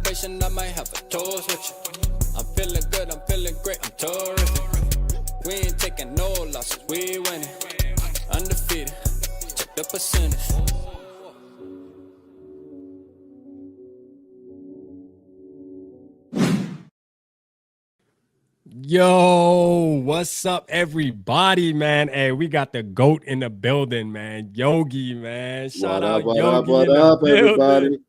celebration, I might have a toast with you. I'm feeling good, I'm feeling great, I'm terrific. We ain't taking no losses, we winning. Undefeated, check the percentage. Yo, what's up, everybody, man? Hey, we got the GOAT in the building, man. Yogi, man. Shout out Yogi in the building. Everybody?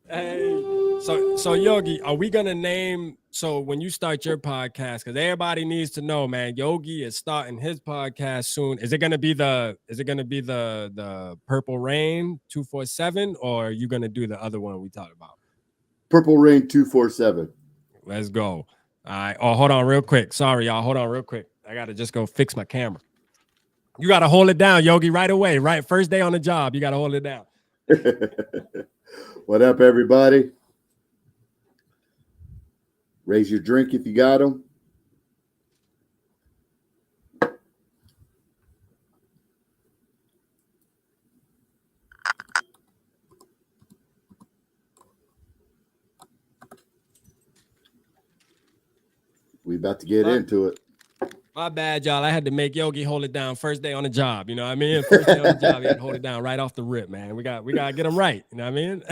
Hey, so Yogi, are we gonna name? So when you start your podcast, because everybody needs to know, man. Yogi is starting his podcast soon. Is it gonna be the Purple Rain 247, or are you gonna do the other one we talked about? Purple Rain 247. Let's go. All right. Oh, hold on real quick. Sorry, y'all. Hold on real quick. I got to just go fix my camera. You got to hold it down, Yogi, right away. Right. First day on the job. You got to hold it down. What up, everybody? Raise your drink if you got them. We about to get into it. My bad, y'all. I had to make Yogi hold it down first day on the job. You know what I mean? First day on the job, he had to hold it down right off the rip, man. We got to get him right. You know what I mean?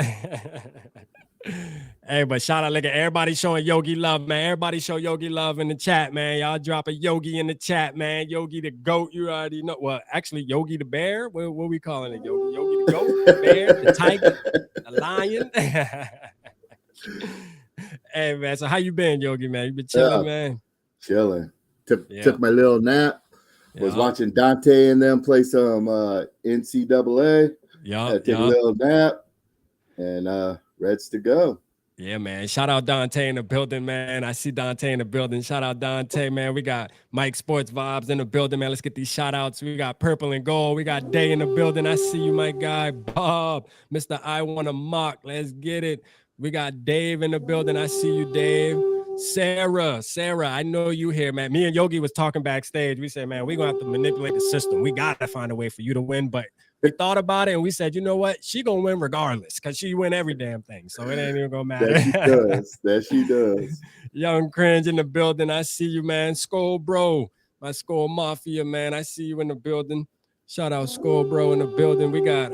Hey, but shout out, look at everybody showing Yogi love, man. Everybody show Yogi love in the chat, man. Y'all drop a Yogi in the chat, man. Yogi the GOAT, you already know. Well, actually, Yogi the bear. What we calling it, Yogi? Yogi the GOAT, the bear, the tiger, the lion. Hey, man. So how you been, Yogi, man? You been chilling, man? Chilling. Took my little nap. Was watching Dante and them play some NCAA. Took a little nap and Reds to go. Yeah, man. Shout out Dante in the building, man. I see Dante in the building. Shout out Dante, man. We got Mike Sports Vibes in the building, man. Let's get these shout outs. We got Purple and Gold. We got Day in the building. I see you, my guy. Bob, Mr. I Want to Mock. Let's get it. We got Dave in the building. I see you, Dave. Sarah, I know you here, man. Me and Yogi was talking backstage. We said, man, we're going to have to manipulate the system. We got to find a way for you to win. But we thought about it and we said, you know what? She going to win regardless because she win every damn thing. So it ain't even going to matter. That she does. Young Cringe in the building. I see you, man. Skull Bro, my Skull Mafia, man. I see you in the building. Shout out Skull Bro in the building. We got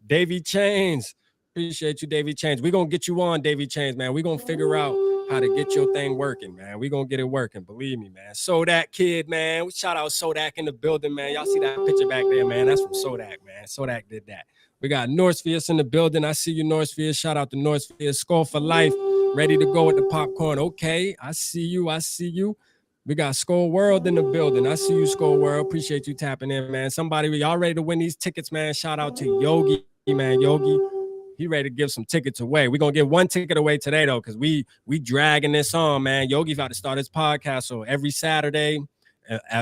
Davy Chains. Appreciate you, Davy Chains. We're going to get you on, Davy Chains, man. We're going to figure out how to get your thing working, man. We're going to get it working. Believe me, man. Sodak Kid, man. Shout out Sodak in the building, man. Y'all see that picture back there, man? That's from Sodak, man. Sodak did that. We got Northfields in the building. I see you, Northfields. Shout out to Northfields. Skull for life. Ready to go with the popcorn. Okay. I see you. We got Skull World in the building. I see you, Skull World. Appreciate you tapping in, man. Somebody, y'all ready to win these tickets, man? Shout out to Yogi, man. Yogi. He ready to give some tickets away. We're going to give one ticket away today, though, because we dragging this on, man. Yogi's about to start his podcast. So every Saturday,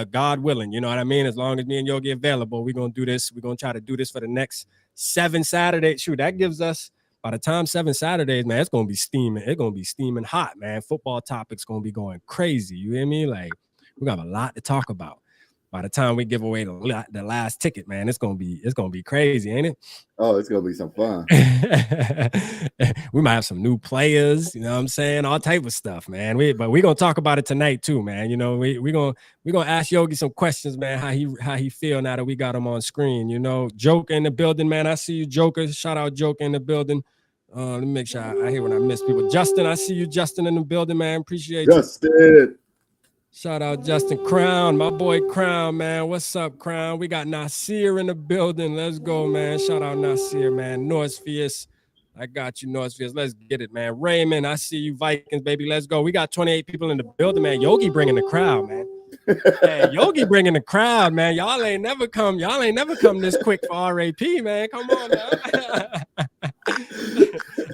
God willing, you know what I mean? As long as me and Yogi available, we're going to do this. We're going to try to do this for the next 7 Saturdays. Shoot, that gives us, by the time 7 Saturdays, man, it's going to be steaming. It's going to be steaming hot, man. Football topics going to be going crazy. You hear me? Like, we got a lot to talk about. By the time we give away the last ticket, man, it's gonna be crazy, ain't it? Oh, it's gonna be some fun. We might have some new players, you know what I'm saying? All type of stuff, man. But we're gonna talk about it tonight too, man. You know, we're gonna ask Yogi some questions, man. How he feel now that we got him on screen. You know, Joker in the building, man. I see you, Joker. Shout out Joker in the building. Let me make sure I hear when I miss people. Justin, I see you, Justin in the building, man. Appreciate you. Justin. Shout out Justin Crown, my boy Crown, man. What's up, Crown? We got Nasir in the building. Let's go, man. Shout out Nasir, man. Northfields. I got you, Northfields. Let's get it, man. Raymond, I see you, Vikings, baby. Let's go. We got 28 people in the building, man. Yogi bringing the crowd, man. Hey, Yogi bringing the crowd, man. Y'all ain't never come this quick for RAP, man. Come on, man.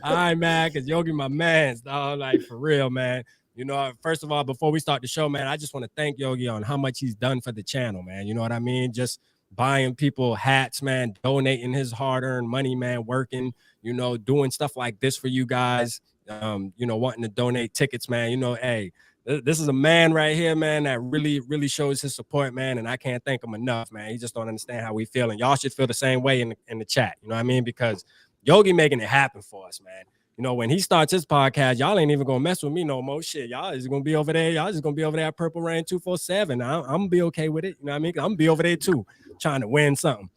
All right, man, because Yogi my man, dog. Like, for real, man. You know, first of all, before we start the show, man, I just want to thank Yogi on how much he's done for the channel, man. You know what I mean? Just buying people hats, man, donating his hard-earned money, man, working, you know, doing stuff like this for you guys, you know, wanting to donate tickets, man. You know, hey, this is a man right here, man, that really, really shows his support, man, and I can't thank him enough, man. He just don't understand how we feel, and y'all should feel the same way in the chat, you know what I mean? Because Yogi making it happen for us, man. when he starts his podcast, y'all ain't even gonna mess with me no more. Shit, y'all is gonna be over there. Y'all just gonna be over there at Purple Rain 247. I'm gonna be okay with it. You know what I mean? I'm gonna be over there too, trying to win something.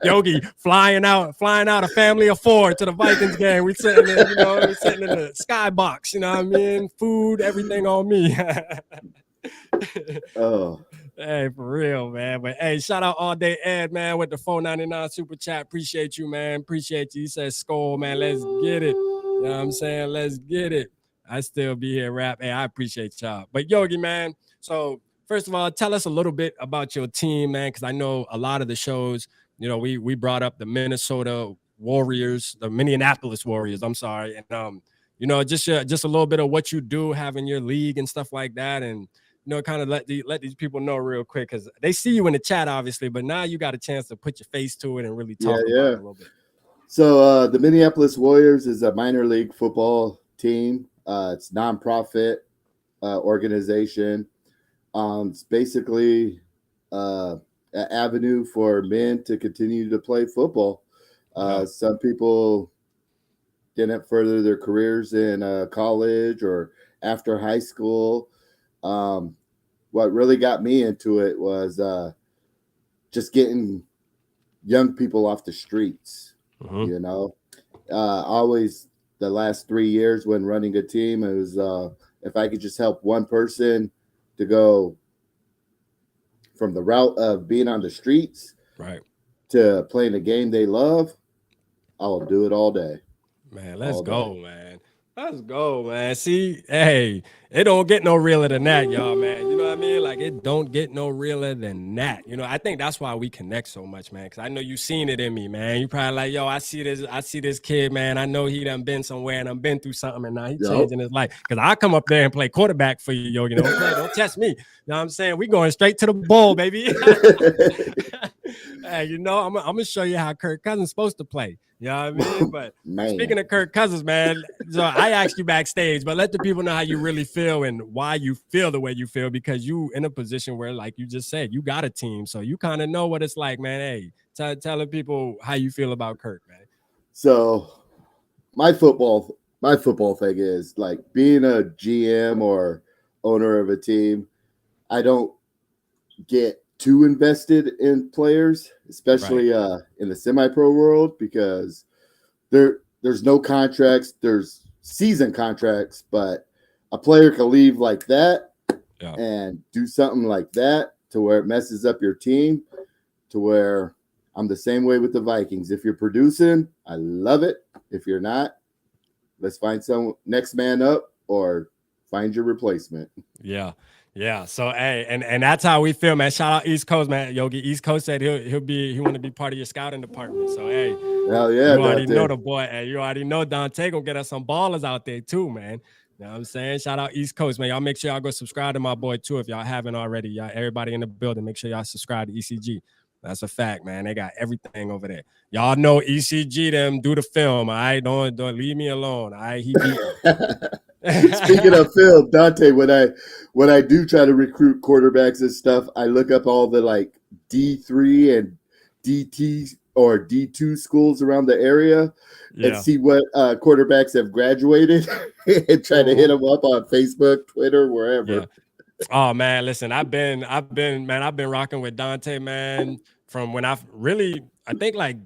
Yogi flying out a family of 4 to the Vikings game. We sitting in, we sitting in the skybox. You know what I mean? Food, everything on me. Oh. Hey, for real, man. But hey, shout out All Day Ed, man, with the $4.99 super chat. Appreciate you, man. Appreciate you. He says, Skull, man, let's get it. You know what I'm saying? Let's get it. I still be here, rap. Hey, I appreciate y'all. But Yogi, man, so first of all, tell us a little bit about your team, man, because I know a lot of the shows, we brought up the Minnesota Warriors, the Minneapolis Warriors, I'm sorry. And, just a little bit of what you do, having your league and stuff like that. And, kind of let these people know real quick, because they see you in the chat, obviously, but now you got a chance to put your face to it and really talk about it a little bit. So the Minneapolis Warriors is a minor league football team. It's a nonprofit organization. It's basically an avenue for men to continue to play football. Some people didn't further their careers in college or after high school. What really got me into it was just getting young people off the streets. Always the last 3 years when running a team, it was if I could just help one person to go from the route of being on the streets to playing a game they love, I'll do it all day. Man, let's go, man. Let's go, man. See, hey, it don't get no realer than that, y'all, man. You know what I mean? Like, it don't get no realer than that. I think that's why we connect so much, man, because I know you seen it in me, man. You probably like, yo, I see this kid, man. I know he done been somewhere and done been through something, and now he changing his life. Because I come up there and play quarterback for you, Yogi. Don't test me. You know what I'm saying? We going straight to the bowl, baby. Hey, I'm going to show you how Kirk Cousins supposed to play. You know what I mean? But speaking of Kirk Cousins, man, so I asked you backstage, but let the people know how you really feel and why you feel the way you feel, because you in a position where, like you just said, you got a team. So you kind of know what it's like, man. Hey, telling people how you feel about Kirk, man. So my football thing is like being a GM or owner of a team. I don't get too invested in players, especially in the semi-pro world, because there's no contracts, there's season contracts, but a player can leave like that and do something like that to where it messes up your team, to where I'm the same way with the Vikings. If you're producing, I love it. If you're not, let's find some next man up or find your replacement. Yeah. So hey, and that's how we feel, man. Shout out East Coast, man. Yogi East Coast said he want to be part of your scouting department. So hey, hell yeah, you already know the boy. Hey, you already know Dante gonna get us some ballers out there too, man. You know what I'm saying? Shout out East Coast, man. Y'all make sure y'all go subscribe to my boy too if y'all haven't already. Y'all, everybody in the building, make sure y'all subscribe to ECG. That's a fact, man. They got everything over there. Y'all know ECG them do the film. All right, don't leave me alone. All right, he beat me. Speaking of film, Dante, when I do try to recruit quarterbacks and stuff, I look up all the like D3 and DT or D2 schools around the area and see what quarterbacks have graduated and try to hit them up on Facebook, Twitter, wherever. Yeah. Oh man, listen, I've been rocking with Dante, man, from when I think like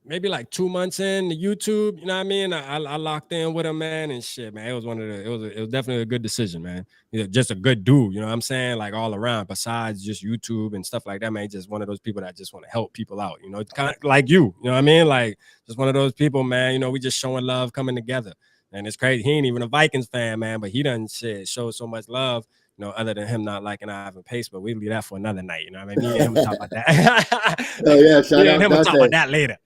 maybe like 2 months in to YouTube, you know what I mean? I locked in with him, man, and shit, man. It was definitely a good decision, man. Just a good dude, you know what I'm saying? Like all around, besides just YouTube and stuff like that, man. Just one of those people that just want to help people out, it's kind of like you know what I mean? Like just one of those people, man, we just showing love, coming together. And it's crazy. He ain't even a Vikings fan, man, but he done show so much love. Other than him not liking Ivan Pace, but we leave that for another night. You know what I mean? Me and him will talk about that. Oh yeah, shout out Dante. We'll talk about that later.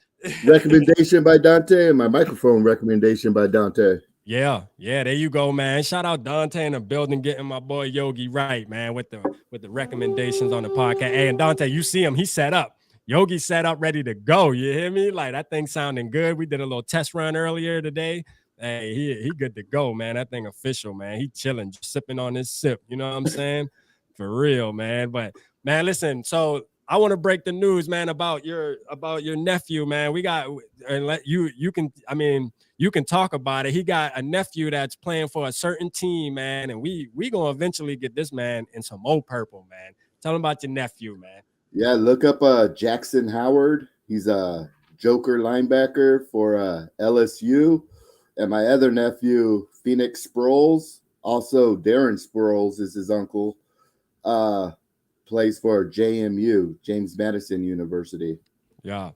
Recommendation by Dante and my microphone recommendation by Dante. Yeah, there you go, man. Shout out Dante in the building, getting my boy Yogi right, man, with the recommendations on the podcast. Hey, and Dante, you see him? He set up. Yogi set up, ready to go. You hear me? Like that thing sounding good. We did a little test run earlier today. Hey, he good to go, man. That thing official, man. He chilling, just sipping on his sip. You know what I'm saying? For real, man. But man, listen. So I want to break the news, man, about your nephew, man. We got, and let you can, I mean, you can talk about it. He got a nephew that's playing for a certain team, man, and we gonna eventually get this man in some old purple, man. Tell him about your nephew, man. Yeah, look up Jackson Howard. He's a Joker linebacker for LSU. And my other nephew, Phoenix Sproles, also Darren Sproles is his uncle, plays for JMU, James Madison University. Yeah.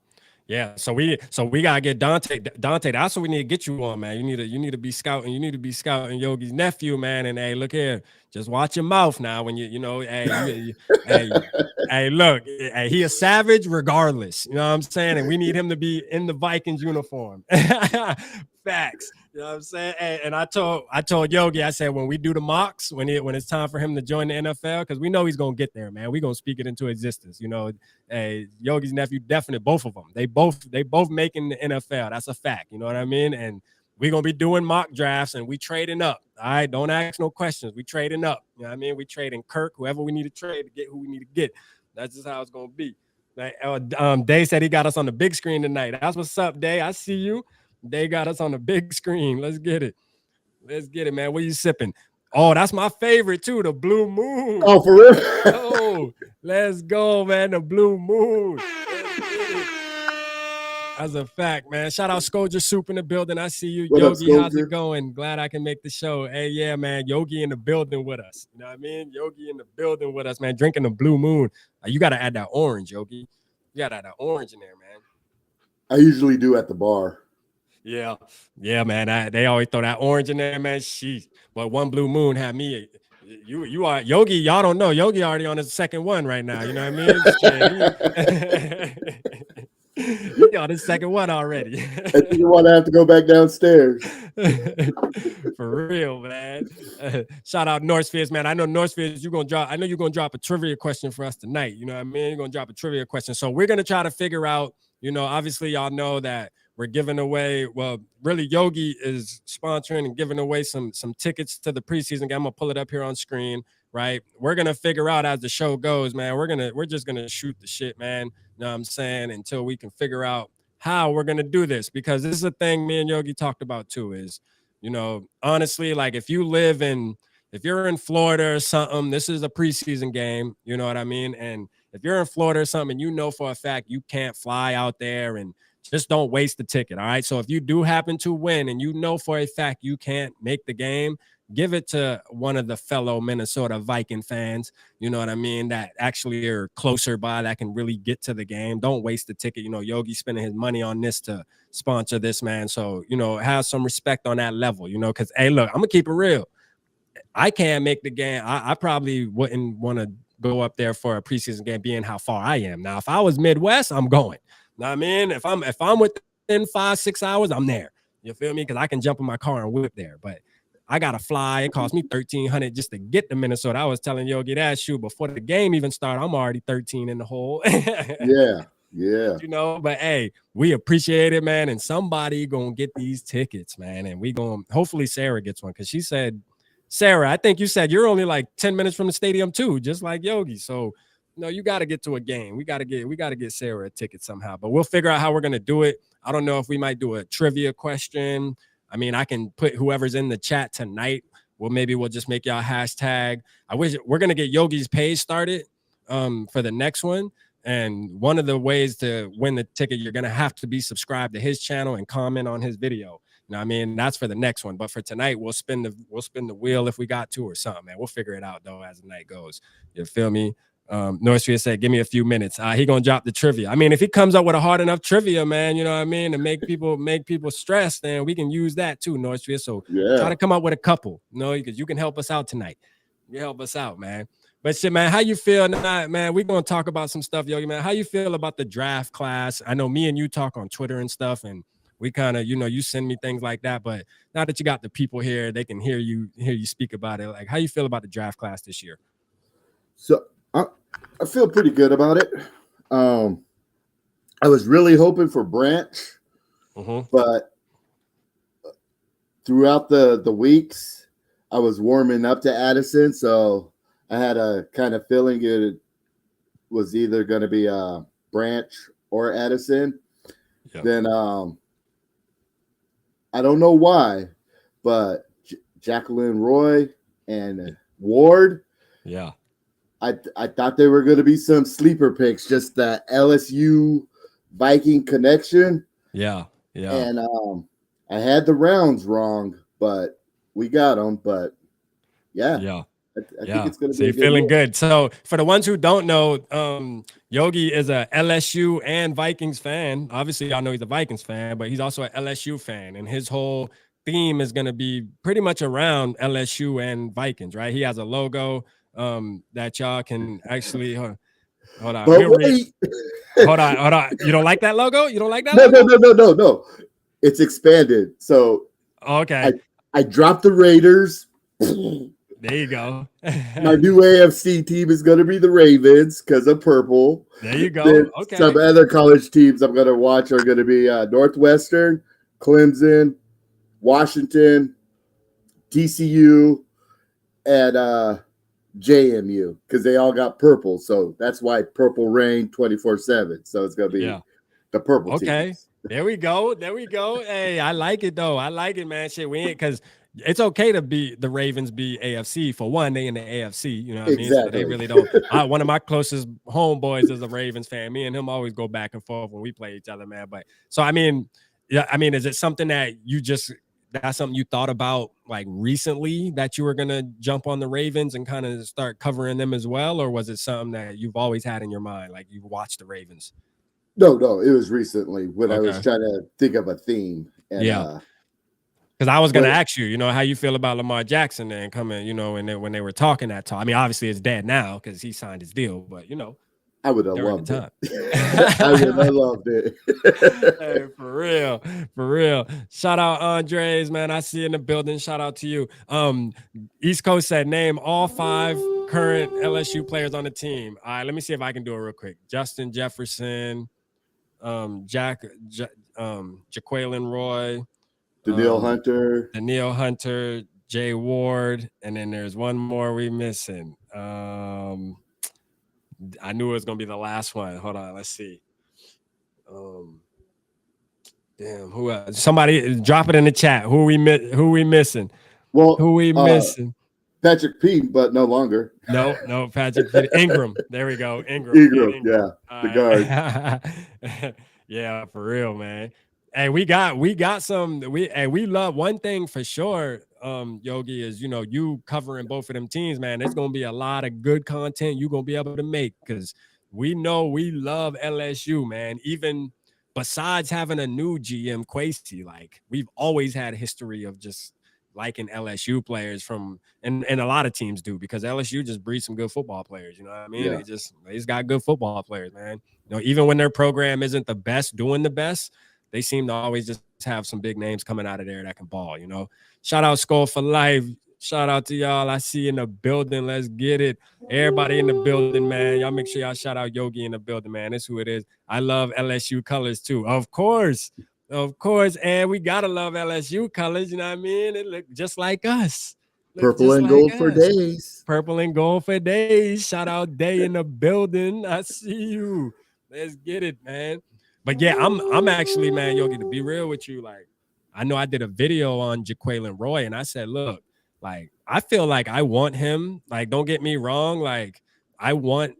So we gotta get Dante. That's what we need to get you on, man. You need to be scouting. You need to be scouting Yogi's nephew, man. And hey, look here, just watch your mouth now. When hey, look, hey, he a savage regardless. You know what I'm saying? And we need him to be in the Vikings uniform. Facts. You know what I'm saying? And I told Yogi, I said, when we do the mocks, when it's time for him to join the NFL, because we know he's gonna get there, man. We're gonna speak it into existence. You know, hey, Yogi's nephew, definitely both of them. They both making the NFL. That's a fact. You know what I mean? And we're gonna be doing mock drafts and we trading up. All right, don't ask no questions. We trading up. You know what I mean? We trading Kirk, whoever we need to trade to get who we need to get. That's just how it's gonna be. Like, Day said he got us on the big screen tonight. That's what's up, Day. I see you. They got us on the big screen. Let's get it. Let's get it, man. What you sipping? Oh, that's my favorite too, the Blue Moon. Oh, for real? Oh, let's go, man. The Blue Moon. That's a fact, man. Shout out Scoja Soup in the building. I see you. What Yogi, up, how's it going? Glad I can make the show. Hey, yeah, man. Yogi in the building with us. You know what I mean? Yogi in the building with us, man. Drinking the Blue Moon. You got to add that orange, Yogi. You got to add that orange in there, man. I usually do at the bar. Yeah, man. They always throw that orange in there, man. But one Blue Moon had me. You are Yogi. Y'all don't know. Yogi already on his second one right now. You know what I mean? You on his second one already. I think you want to have to go back downstairs. For real, man. Shout out Northfields, man. I know Northfields, you're gonna drop a trivia question for us tonight. You know what I mean? You're gonna drop a trivia question. So we're gonna try to figure out, you know, obviously y'all know that we're giving away, well, really Yogi is sponsoring and giving away some tickets to the preseason game. I'm gonna pull it up here on screen, right? We're gonna figure out as the show goes, man. We're just gonna shoot the shit, man. You know what I'm saying? Until we can figure out how we're gonna do this, because this is a thing me and Yogi talked about too, is, you know, honestly, like if you're in Florida or something, this is a preseason game, you know what I mean? And if you're in Florida or something, you know for a fact you can't fly out there, and just don't waste the ticket. All right. So if you do happen to win and you know for a fact you can't make the game, give it to one of the fellow Minnesota Viking fans, you know what I mean, that actually are closer by, that can really get to the game. Don't waste the ticket. You know, Yogi's spending his money on this to sponsor this, man. So, you know, have some respect on that level, you know, because, hey, look, I'm going to keep it real. I can't make the game. I probably wouldn't want to go up there for a preseason game being how far I am. Now, if I was Midwest, I'm going. Know what I mean? If I'm within 5-6 hours, I'm there. You feel me? Because I can jump in my car and whip there. But I gotta fly. It cost me $1,300 just to get to Minnesota. I was telling Yogi that shoot before the game even started. I'm already 13 in the hole. Yeah. You know, but hey, we appreciate it, man. And somebody gonna get these tickets, man. And we gonna hopefully Sarah gets one, because she said, Sarah, I think you said you're only like 10 minutes from the stadium too, just like Yogi. So no, you got to get to a game. We got to get Sarah a ticket somehow, but we'll figure out how we're going to do it. I don't know if we might do a trivia question. I mean, I can put whoever's in the chat tonight. Maybe we'll just make y'all hashtag. I wish we're going to get Yogi's page started for the next one. And one of the ways to win the ticket, you're going to have to be subscribed to his channel and comment on his video. You know what I mean? That's for the next one. But for tonight, we'll spin the wheel if we got to or something, man. We'll figure it out though as the night goes. You feel me? Northfield said, give me a few minutes. He gonna drop the trivia. I mean, if he comes up with a hard enough trivia, man, you know what I mean, to make people stressed, then we can use that too, Northfield. So try to come up with a couple, you know, because you can help us out tonight. You help us out, man. But shit, man, how you feel tonight, man? We're gonna talk about some stuff, Yogi, man. How you feel about the draft class? I know me and you talk on Twitter and stuff, and we kind of, you know, you send me things like that. But now that you got the people here, they can hear you speak about it. Like, how you feel about the draft class this year? So I feel pretty good about it. I was really hoping for Branch, but throughout the weeks, I was warming up to Addison, so I had a kind of feeling it was either going to be Branch or Addison. Yep. Then I don't know why, but Jacqueline Roy and Ward. Yeah. I thought they were going to be some sleeper picks, just that LSU Viking connection. Yeah. Yeah. And I had the rounds wrong, but we got them. But yeah. Yeah. I think it's going to be a good feeling good. So for the ones who don't know, Yogi is a LSU and Vikings fan. Obviously, y'all know he's a Vikings fan, but he's also an LSU fan. And his whole theme is going to be pretty much around LSU and Vikings, right? He has a logo that y'all can actually hold on. Hold on. You don't like that logo? You don't like that logo? No. It's expanded. So okay. I dropped the Raiders. There you go. My new AFC team is going to be the Ravens because of purple. There you go. Then okay. Some other college teams I'm going to watch are going to be Northwestern, Clemson, Washington, TCU, and JMU because they all got purple. So that's why Purple Rain 24/7. So it's going to be the purple teams. There we go. Hey, I like it, though. I like it, man. Shit, we ain't because it's okay to be the Ravens be AFC. For one, they in the AFC, you know what I mean? So they really don't. One of my closest homeboys is a Ravens fan. Me and him always go back and forth when we play each other, man. But so, is it something that that's something you thought about like recently that you were going to jump on the Ravens and kind of start covering them as well? Or was it something that you've always had in your mind? Like you've watched the Ravens? No, it was recently when I was trying to think of a theme. And, because I was going to ask you, how you feel about Lamar Jackson and coming, and when they were talking that talk. I mean, obviously it's dead now because he signed his deal, but I would have loved it. I would have loved it. Hey, for real. Shout out Andres, man. I see you in the building. Shout out to you. East Coast said name all 5 current LSU players on the team. All right, let me see if I can do it real quick. Justin Jefferson, Jaquelin Roy, Daniil Hunter, Jay Ward, and then there's one more we missing. I knew it was gonna be the last one. Hold on, let's see. Damn, who else? Somebody drop it in the chat. Who we missing? Well, who we missing? Patrick Pete, but no longer. No, Patrick Pete. Ingram. There we go. Ingram. Yeah, the guard. Yeah, for real, man. Hey, we got some. We love one thing for sure. Yogi is you covering both of them teams, man. There's gonna be a lot of good content you're gonna be able to make because we know we love LSU, man. Even besides having a new GM, Quasey, like we've always had a history of just liking LSU players and a lot of teams do because LSU just breeds some good football players. You know what I mean? Yeah. They just got good football players, man. Even when their program isn't the best, doing the best, they seem to always just have some big names coming out of there that can ball, Shout out Skull for Life. Shout out to y'all. I see you in the building. Let's get it. Everybody in the building, man. Y'all make sure y'all shout out Yogi in the building, man. That's who it is. I love LSU colors too. Of course. And we got to love LSU colors. You know what I mean? It look just like us. Purple and gold for days. Purple and gold for days. Shout out Day in the building. I see you. Let's get it, man. But yeah, I'm actually, man, Yogi, to be real with you, like, I know I did a video on Jaquelin Roy, and I said, look, like, I feel like I want him. Like, don't get me wrong. Like, I want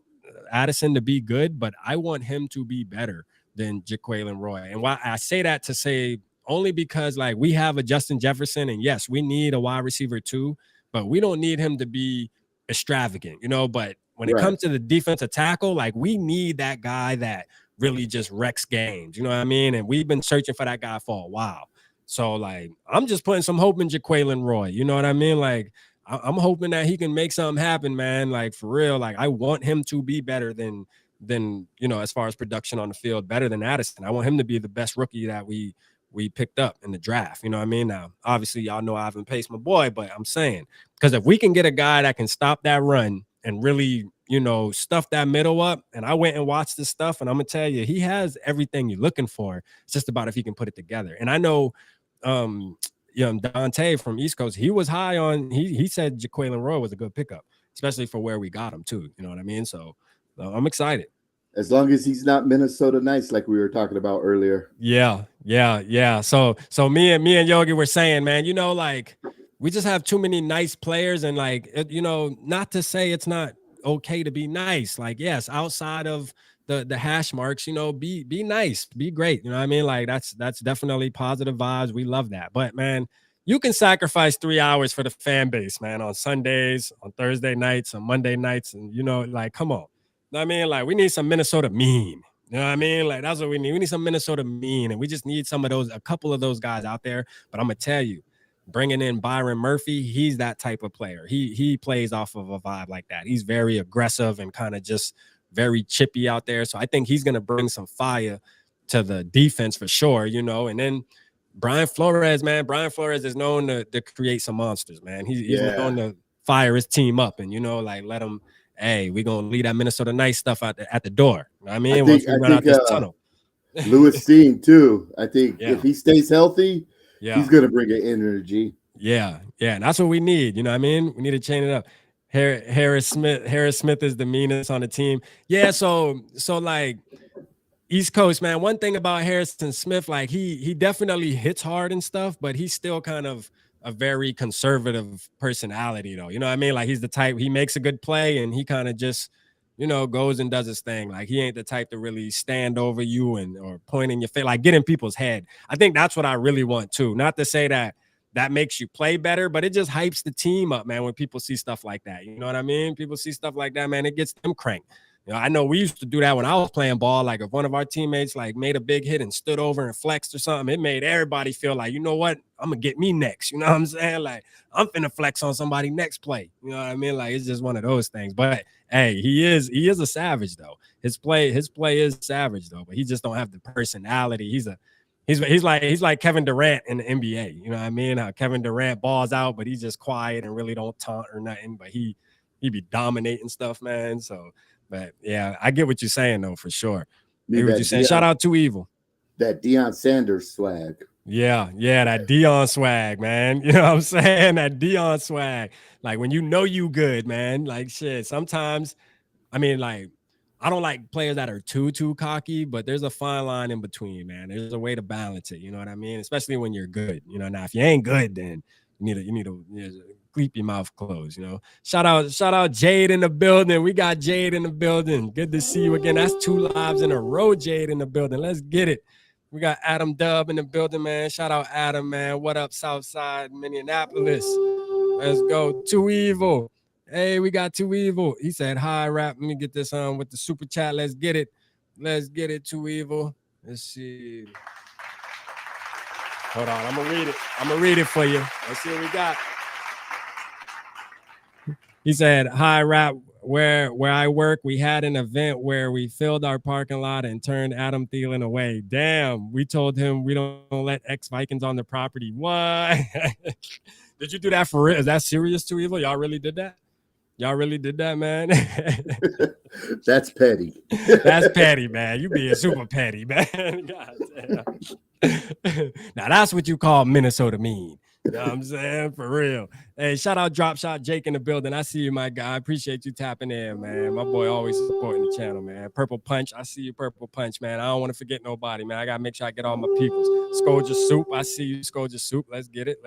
Addison to be good, but I want him to be better than Jaquelin Roy. And why I say that to say only because, like, we have a Justin Jefferson, and yes, we need a wide receiver too, but we don't need him to be extravagant, but when it comes to the defensive tackle, like, we need that guy that really just wrecks games, you know what I mean? And we've been searching for that guy for a while. So, like, I'm just putting some hope in Jaquelin Roy, you know what I mean? Like, I'm hoping that he can make something happen, man. Like, for real, like, I want him to be better than as far as production on the field, better than Addison. I want him to be the best rookie that we picked up in the draft, you know what I mean? Now, obviously, y'all know I haven't paced my boy, but I'm saying, because if we can get a guy that can stop that run and really stuff that middle up. And I went and watched this stuff, and I'm gonna tell you, he has everything you're looking for. It's just about if he can put it together. And I know, Dante from East Coast, he was high on. He said Jaquelin Roy was a good pickup, especially for where we got him too. You know what I mean? So So I'm excited. As long as he's not Minnesota nice, like we were talking about earlier. Yeah. So me and Yogi were saying, man, you know, like we just have too many nice players, and like you know, not to say it's not okay to be nice. Like, yes, outside of the hash marks, you know, be nice, be great. You know what I mean? Like that's definitely positive vibes. We love that. But man, you can sacrifice 3 hours for the fan base, man, on Sundays, on Thursday nights, on Monday nights, and you know, like, come on. You know what I mean? Like, we need some Minnesota mean. You know what I mean? Like, that's what we need. We need some Minnesota mean, and we just need some of those, a couple of those guys out there. But I'm gonna tell you, bringing in Byron Murphy, he's that type of player. He plays off of a vibe like that. He's very aggressive and kind of just very chippy out there. So I think he's gonna bring some fire to the defense for sure. You know, and then Brian Flores, man. Brian Flores is known to create some monsters, man. He's known to fire his team up and, you know, like let them. Hey, we're gonna leave that Minnesota nice stuff at the door. You know what I mean, once we run out this tunnel. Lewis Steen too. I think if he stays healthy, he's gonna bring an energy. Yeah, and that's what we need. You know what I mean? We need to chain it up. Harris Smith is the meanest on the team. Yeah, so like East Coast, man. One thing about Harrison Smith, like he definitely hits hard and stuff, but he's still kind of a very conservative personality, though. You know what I mean? Like, he's the type, he makes a good play and he kind of just, you know, goes and does his thing. Like, he ain't the type to really stand over you or point in your face, like get in people's head. I think that's what I really want too. Not to say that makes you play better, but it just hypes the team up, man, when people see stuff like that. You know what I mean? People see stuff like that, man, it gets them cranked. You know, I know we used to do that when I was playing ball. Like, if one of our teammates like made a big hit and stood over and flexed or something, it made everybody feel like, you know what, I'm gonna get me next. You know what I'm saying? Like, I'm finna flex on somebody next play. You know what I mean? Like, it's just one of those things. But hey, he is a savage though. His play is savage though. But he just don't have the personality. He's like Kevin Durant in the NBA. You know what I mean? How Kevin Durant balls out, but he's just quiet and really don't taunt or nothing. But he be dominating stuff, man. So. But yeah, I get what you're saying though, for sure. I get what you're saying. Shout out to Evil. That Deion Sanders swag. Yeah, that Deion swag, man. You know what I'm saying? That Deion swag. Like, when you know you good, man. Like, shit. Sometimes, I mean, like, I don't like players that are too cocky, but there's a fine line in between, man. There's a way to balance it. You know what I mean? Especially when you're good. You know, now if you ain't good, then you need to keep your mouth closed, you know. Shout out Jade in the building. We got Jade in the building. Good to see you again. That's 2 lives in a row, Jade in the building. Let's get it. We got Adam Dub in the building, man. Shout out Adam, man. What up, Southside, Minneapolis? Let's go. Too Evil. Hey, we got Too Evil. He said, hi, rap. Let me get this on with the super chat. Let's get it. Too Evil. Let's see. Hold on. I'm gonna read it for you. Let's see what we got. He said, hi, rap. Where I work, we had an event where we filled our parking lot and turned Adam Thielen away. Damn, we told him we don't let ex-Vikings on the property. What? Did you do that for real? Is that serious, Too Evil? Y'all really did that? Y'all really did that, man? That's petty. That's petty, man. You being super petty, man. God damn. Now, that's what you call Minnesota mean. You know what I'm saying? For real. Hey, shout out Drop Shot Jake in the building. I see you, my guy. I appreciate you tapping in, man. My boy always supporting the channel, man. Purple Punch. I see you, Purple Punch, man. I don't want to forget nobody, man. I got to make sure I get all my peoples. Scourger Soup. I see you, Scourger Soup. Let's get it.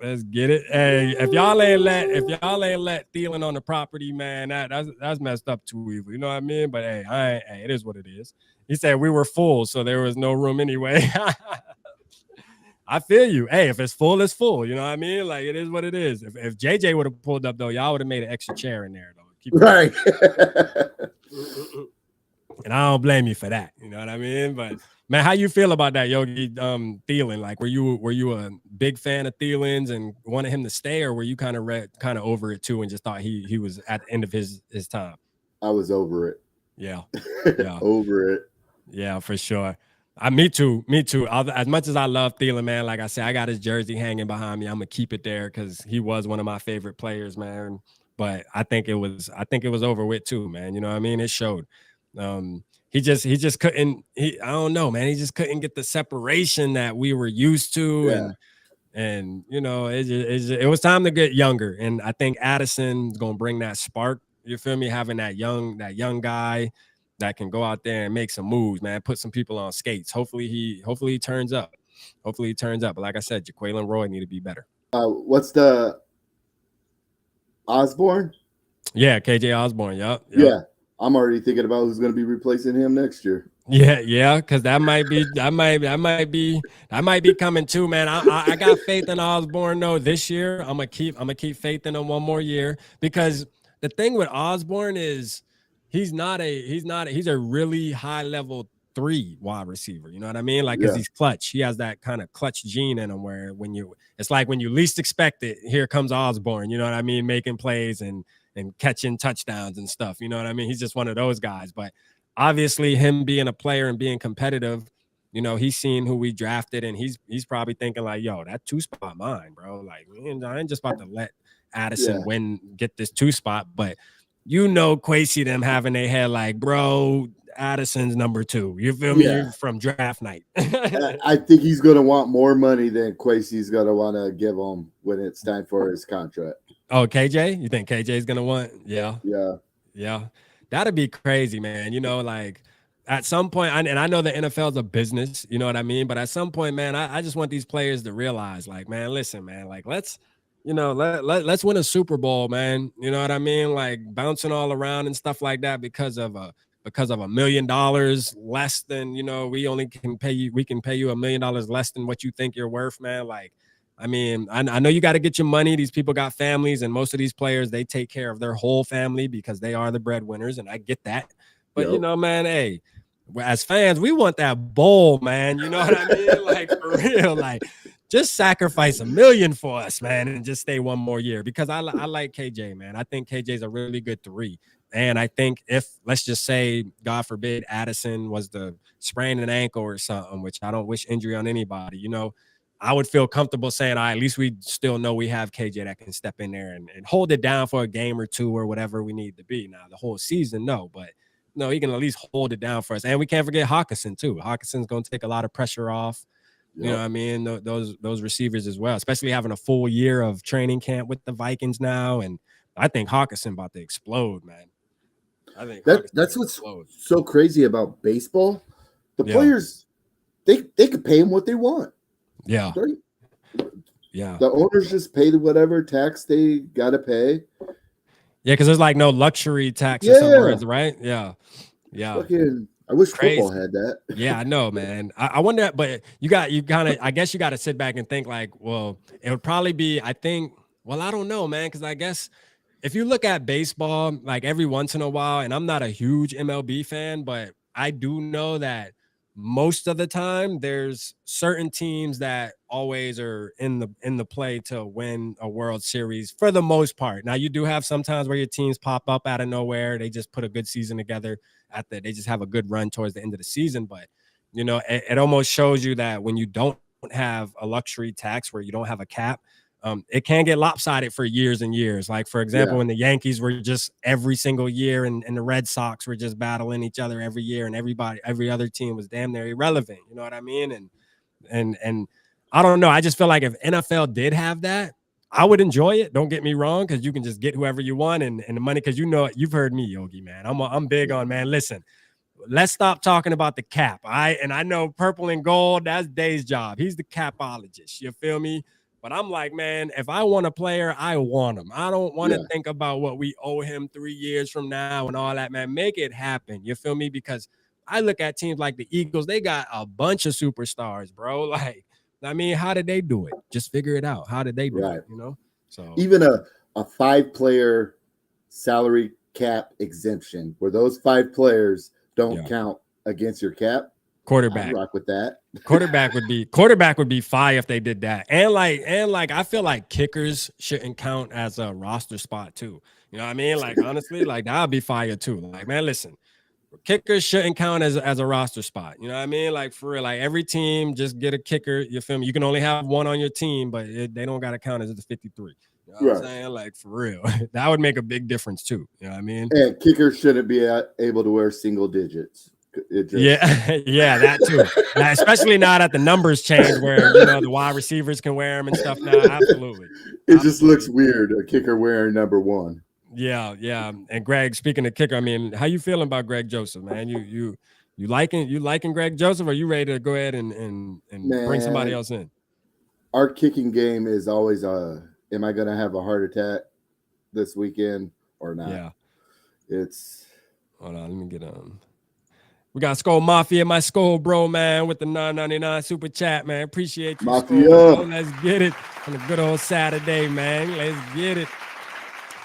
Hey, if y'all ain't let Thielen on the property, man, that's messed up, Too Evil. You know what I mean? But hey, it is what it is. He said we were full, so there was no room anyway. I feel you. Hey, if it's full, it's full. You know what I mean? Like, it is what it is. If JJ would have pulled up, though, y'all would have made an extra chair in there, though. Right. And I don't blame you for that. You know what I mean? But man, how you feel about that, Yogi? Thielen? Like, were you a big fan of Thielen's and wanted him to stay, or were you kind of over it too and just thought he was at the end of his time? I was over it. Yeah. Over it. Yeah, for sure. Me too. As much as I love Thielen, man, like I said, I got his jersey hanging behind me. I'm gonna keep it there because he was one of my favorite players, man. But I think it was over with too, man. You know what I mean? It showed. He just couldn't. I don't know, man. He just couldn't get the separation that we were used to, yeah. and you know, it was time to get younger. And I think Addison's gonna bring that spark. You feel me? Having that young guy that can go out there and make some moves, man. Put some people on skates. Hopefully he turns up. Hopefully he turns up. But like I said, Jaquelin Roy need to be better. What's the Osborne? Yeah, KJ Osborne. Yep. Yeah, I'm already thinking about who's going to be replacing him next year. Yeah, because that might be coming too, man. I got faith in Osborne though this year. I'm gonna keep faith in him one more year, because the thing with Osborne is he's a really high level 3 wide receiver. You know what I mean? Like, because he's clutch. He has that kind of clutch gene in him where it's like when you least expect it, here comes Osborne. You know what I mean? Making plays and catching touchdowns and stuff. You know what I mean? He's just one of those guys. But obviously, him being a player and being competitive, you know, he's seen who we drafted, and he's probably thinking like, yo, that 2 spot mine, bro. Like, I ain't just about to let Addison get this 2 spot. But you know, Kwesi them having their head like, bro, Addison's number 2. You feel me? From draft night. I think he's going to want more money than Kwesi's going to want to give him when it's time for his contract. Oh, KJ? You think KJ's going to want? Yeah. That'd be crazy, man. You know, like at some point, and I know the NFL is a business, you know what I mean? But at some point, man, I just want these players to realize, like, man, listen, man, like, let's win a Super Bowl, man. You know what I mean? Like bouncing all around and stuff like that because of $1 million less than, you know, we can pay you $1 million less than what you think you're worth, man. Like, I mean, I know you got to get your money. These people got families, and most of these players, they take care of their whole family because they are the breadwinners, and I get that. But, you know, man, hey, as fans, we want that bowl, man. You know what I mean? Like, for real, like, just sacrifice $1 million for us, man, and just stay one more year, because I like KJ, man. I think KJ's a really good 3. And I think if, let's just say, God forbid, Addison was to sprain an ankle or something, which I don't wish injury on anybody, you know, I would feel comfortable saying, at least we still know we have KJ that can step in there and hold it down for a game or 2 or whatever we need to be. Now, the whole season, no, but no, he can at least hold it down for us. And we can't forget Hawkinson too. Hawkinson's going to take a lot of pressure off. You know what I mean? Those receivers as well, especially having a full year of training camp with the Vikings now. And I think Hawkinson about to explode, man. I think that's what's so crazy about baseball. The players, they could pay him what they want. Yeah. The owners just pay whatever tax they got to pay. Yeah, because there's like no luxury tax in some words, right? Yeah. I wish football had that. Yeah, I know, man. I wonder, but I guess you got to sit back and think like, well, it would probably be, I think, well, I don't know, man, because I guess if you look at baseball, like every once in a while, and I'm not a huge MLB fan, but I do know that most of the time there's certain teams that always are in the play to win a World Series for the most part. Now, you do have sometimes where your teams pop up out of nowhere. They just put a good season together they just have a good run towards the end of the season. But, you know, it almost shows you that when you don't have a luxury tax, where you don't have a cap, it can get lopsided for years and years. Like, for example, when the Yankees were just every single year and the Red Sox were just battling each other every year, and every other team was damn near irrelevant. You know what I mean? And I don't know. I just feel like if NFL did have that, I would enjoy it. Don't get me wrong, because you can just get whoever you want and the money, because you know, you've heard me, Yogi, man. I'm big on, man, listen, let's stop talking about the cap. I know purple and gold, that's Dave's job. He's the capologist. You feel me? But I'm like, man, if I want a player, I want him. I don't want to think about what we owe him 3 years from now and all that, man. Make it happen. You feel me? Because I look at teams like the Eagles, they got a bunch of superstars, bro. Like, I mean, how did they do it? Just figure it out. How did they do it? You know? So even a 5-player salary cap exemption where those 5 players don't count against your cap. Quarterback. I'd rock with that. Quarterback would be fire if they did that. And like I feel like kickers shouldn't count as a roster spot too. You know what I mean? Like, honestly, like that would be fire too. Like, man, listen, kickers shouldn't count as a roster spot. You know what I mean? Like, for real, like every team just get a kicker. You feel me? You can only have one on your team, but they don't got to count as the 53. You know what I'm saying? Like, for real, that would make a big difference too. You know what I mean? And kickers shouldn't be able to wear single digits. That too. Now, especially now that the numbers change, where you know the wide receivers can wear them and stuff now. Absolutely. It just looks weird, a kicker wearing number 1. Yeah. And Greg, speaking of kicker, I mean, how you feeling about Greg Joseph, man? You liking Greg Joseph, or you ready to go ahead and bring somebody else in? Our kicking game is always am I gonna have a heart attack this weekend or not? Yeah. It's hold on, let me get we got Skull Mafia, my Skull bro, man, with the $9.99 super chat, man. Appreciate you, Mafia. Skull. Let's get it on a good old Saturday, man. Let's get it.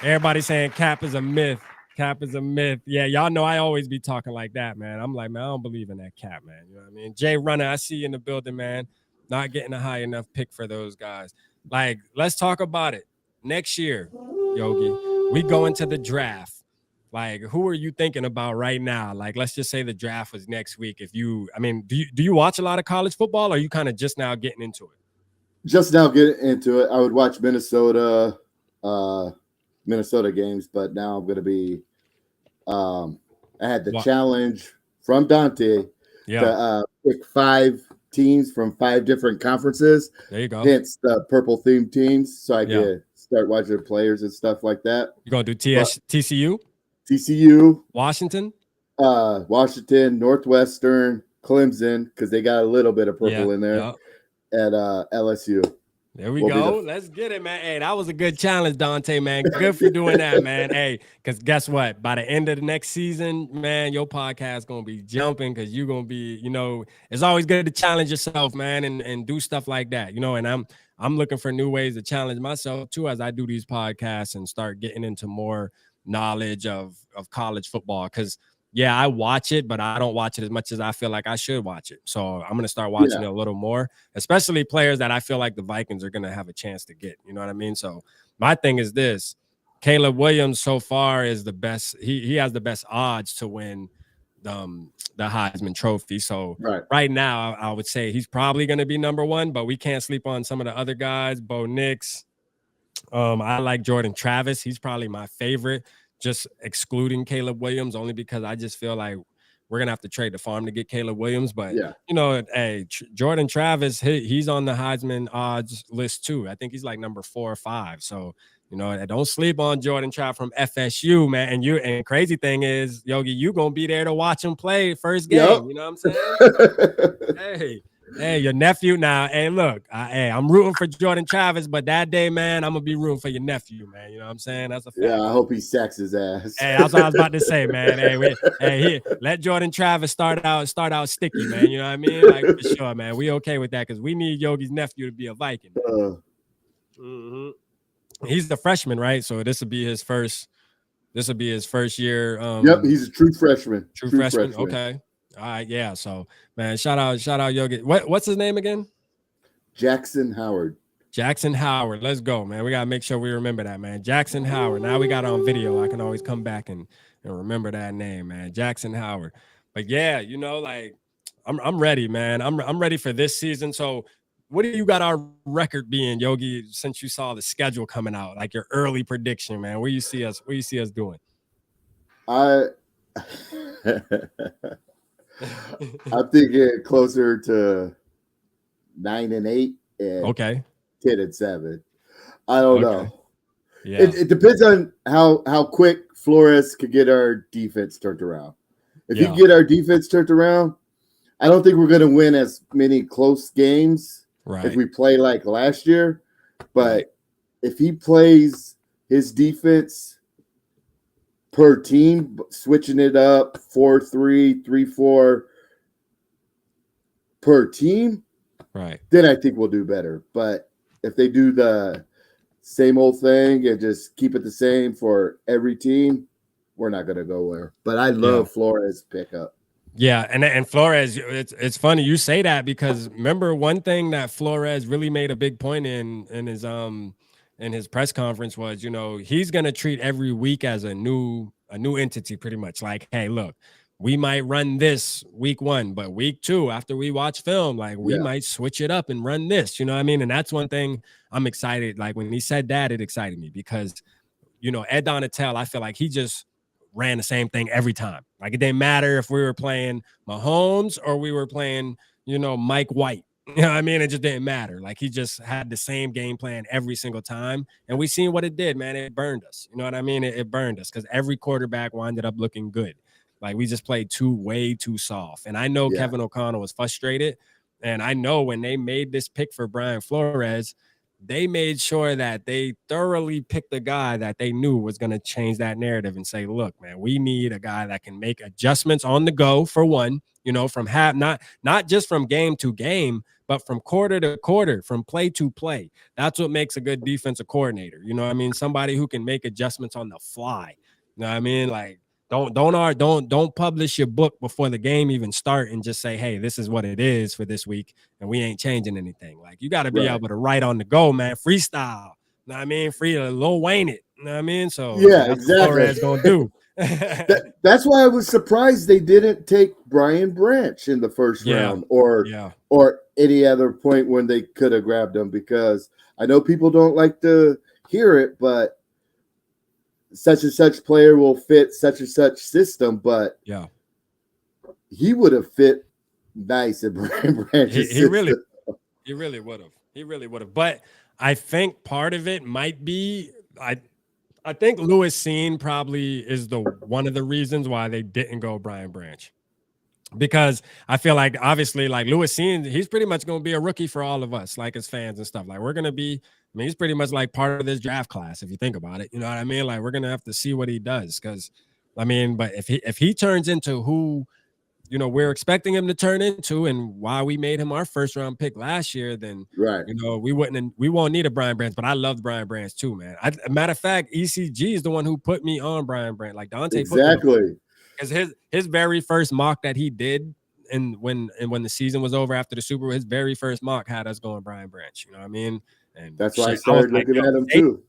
Everybody saying Cap is a myth. Cap is a myth. Yeah, y'all know I always be talking like that, man. I'm like, man, I don't believe in that Cap, man. You know what I mean? Jay Runner, I see you in the building, man. Not getting a high enough pick for those guys. Like, let's talk about it. Next year, Yogi, we go into the draft. Like, who are you thinking about right now? Like, let's just say the draft was next week. If you, I mean, do you watch a lot of college football, or are you kind of just now getting into it? Just now getting into it. I would watch Minnesota games, but now I'm going to be I had the challenge from Dante to pick 5 teams from 5 different conferences. There you go. Hence the purple themed teams, so I could start watching players and stuff like that. You going to do TCU? TCU, Washington, Northwestern, Clemson, because they got a little bit of purple in there, at LSU. There we go. Let's get it, man. Hey, that was a good challenge, Dante, man. Good for doing that, man. Hey, because guess what? By the end of the next season, man, your podcast going to be jumping, because you're going to be, it's always good to challenge yourself, man, and do stuff like that, and I'm looking for new ways to challenge myself, too, as I do these podcasts and start getting into more knowledge of college football, because I watch it, but I don't watch it as much as I feel like I should watch it. So I'm going to start watching it a little more, especially players that I feel like the Vikings are going to have a chance to get. You know what I mean? So my thing is this: Caleb Williams so far is the best. He has the best odds to win the Heisman Trophy. So right now, I would say he's probably going to be number 1, but we can't sleep on some of the other guys. Bo Nix. I like Jordan Travis. He's probably my favorite, just excluding Caleb Williams, only because I just feel like we're going to have to trade the farm to get Caleb Williams. But, hey, Jordan Travis, he's on the Heisman odds list too. I think he's like number 4 or 5. So, don't sleep on Jordan Travis from FSU, man. And crazy thing is, Yogi, you going to be there to watch him play first game. Yep. You know what I'm saying? Hey, your nephew now. Hey, look, I'm rooting for Jordan Travis, but that day, man, I'm gonna be rooting for your nephew, man. You know what I'm saying? That's a fact. Yeah, I hope he sacks his ass. Hey, that's what I was about to say, man. Hey, let Jordan Travis start out sticky, man. You know what I mean? Like, for sure, man. We okay with that, because we need Yogi's nephew to be a Viking. He's the freshman, right? So this will be his first year. Yep, he's a true freshman. True freshman. Okay. All right, yeah. So, man, shout out Yogi. What's his name again? Jackson Howard. Jackson Howard. Let's go, man. We gotta make sure we remember that, man. Jackson Howard. Now we got it on video. I can always come back and remember that name, man. Jackson Howard. But yeah, like I'm ready, man. I'm ready for this season. So what do you got our record being, Yogi, since you saw the schedule coming out? Like your early prediction, man. Where you see us doing? I'm thinking closer to 9-8 and 10-7. I don't know. Yeah. It depends on how quick Flores could get our defense turned around. If he can get our defense turned around, I don't think we're going to win as many close games if we play like last year. But if he plays his defense per team, switching it up 4-3, 3-4 per team, then I think we'll do better. But if they do the same old thing and just keep it the same for every team, we're not going to go there. But I love Flores' pickup. Yeah, and Flores, it's funny you say that, because remember one thing that Flores really made a big point in his press conference was, he's going to treat every week as a new entity, pretty much. Like, hey, look, we might run this week 1, but week 2, after we watch film, like we might switch it up and run this, you know what I mean? And that's one thing I'm excited. Like when he said that, it excited me, because, Ed Donatel, I feel like he just ran the same thing every time. Like it didn't matter if we were playing Mahomes or we were playing, Mike White. You know what I mean? It just didn't matter. Like, he just had the same game plan every single time. And we seen what it did, man. It burned us. You know what I mean? It burned us because every quarterback winded up looking good. Like, we just played way too soft. And I know Kevin O'Connell was frustrated. And I know when they made this pick for Brian Flores, they made sure that they thoroughly picked a guy that they knew was going to change that narrative and say, look, man, we need a guy that can make adjustments on the go, for one, you know, from not just from game to game, but from quarter to quarter, from play to play. That's what makes a good defensive coordinator. You know what I mean? Somebody who can make adjustments on the fly. You know what I mean? Like, don't publish your book before the game even start and just say, hey, this is what it is for this week and we ain't changing anything. Like, you got to be able to write on the go, man. Freestyle. You know what I mean? Free Lil Wayne it. You know what I mean? So yeah, that's exactly. what Flores gonna do. That's why I was surprised they didn't take Brian Branch in the first round or any other point when they could have grabbed him, because I know people don't like to hear it, but such and such player will fit such and such system, but he would have fit nice in Brian Branch's system. He really would have. But I think part of it might be I think Lewis Cine probably is one of the reasons why they didn't go Brian Branch. Because I feel like, obviously, like, Lewis Cine, he's pretty much going to be a rookie for all of us, like, as fans and stuff. Like, we're going to be, I mean, he's pretty much like part of this draft class, if you think about it. You know what I mean? Like, we're going to have to see what he does. Because, I mean, but if he turns into who, you know, we're expecting him to turn into and why we made him our first round pick last year, then, you know, we won't need a Brian Branch. But I loved Brian Branch too, man. Matter of fact, ECG is the one who put me on Brian Branch. Like, Dante exactly. Because his very first mock that he did, and when the season was over after the Super Bowl, his very first mock had us going Brian Branch. You know what I mean? And that's why I started looking at him too.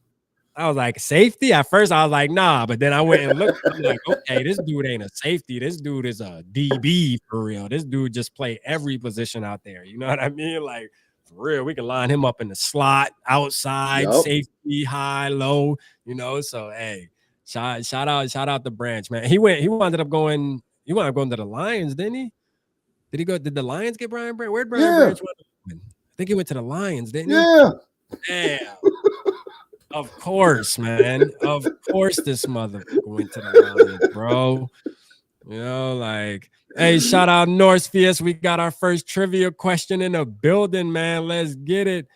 I was like, safety? At first, I was like, nah. But then I went and looked. I'm like, okay, this dude ain't a safety. This dude is a DB for real. This dude just play every position out there. You know what I mean? Like, for real, we can line him up in the slot, outside, safety, high, low. You know, so hey. Shout out the Branch, man. He wound up going to the Lions, didn't he? Did the Lions get Brian Branch? Where'd Brian Branch went? I think he went to the Lions, didn't he? Yeah. Damn. Of course, man. Of course this motherfucker went to the Lions, bro. You know, like, hey, shout out Northfield. We got our first trivia question in the building, man. Let's get it.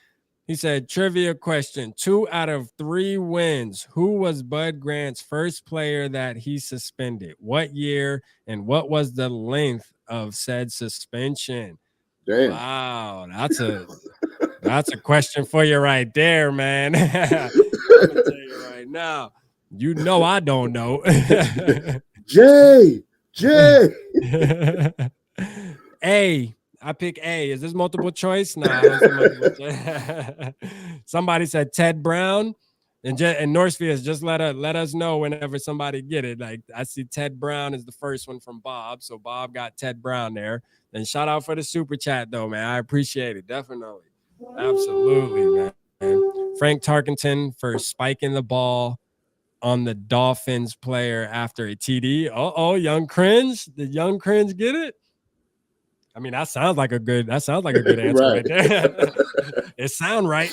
He said, trivia question, 2 out of 3 wins. Who was Bud Grant's first player that he suspended? What year and what was the length of said suspension? Damn. Wow, that's a question for you right there, man. I'm gonna tell you right now. You know I don't know. Jay. A. I pick A. Is this multiple choice? No. Somebody said Ted Brown, and Northfield, just let us know whenever somebody get it. Like, I see Ted Brown is the first one from Bob, so Bob got Ted Brown there. And shout out for the super chat though, man. I appreciate it, definitely, absolutely, man. Frank Tarkenton for spiking the ball on the Dolphins player after a TD. Young Cringe. Did Young Cringe get it? I mean, that sounds like a good answer right there. It sound right.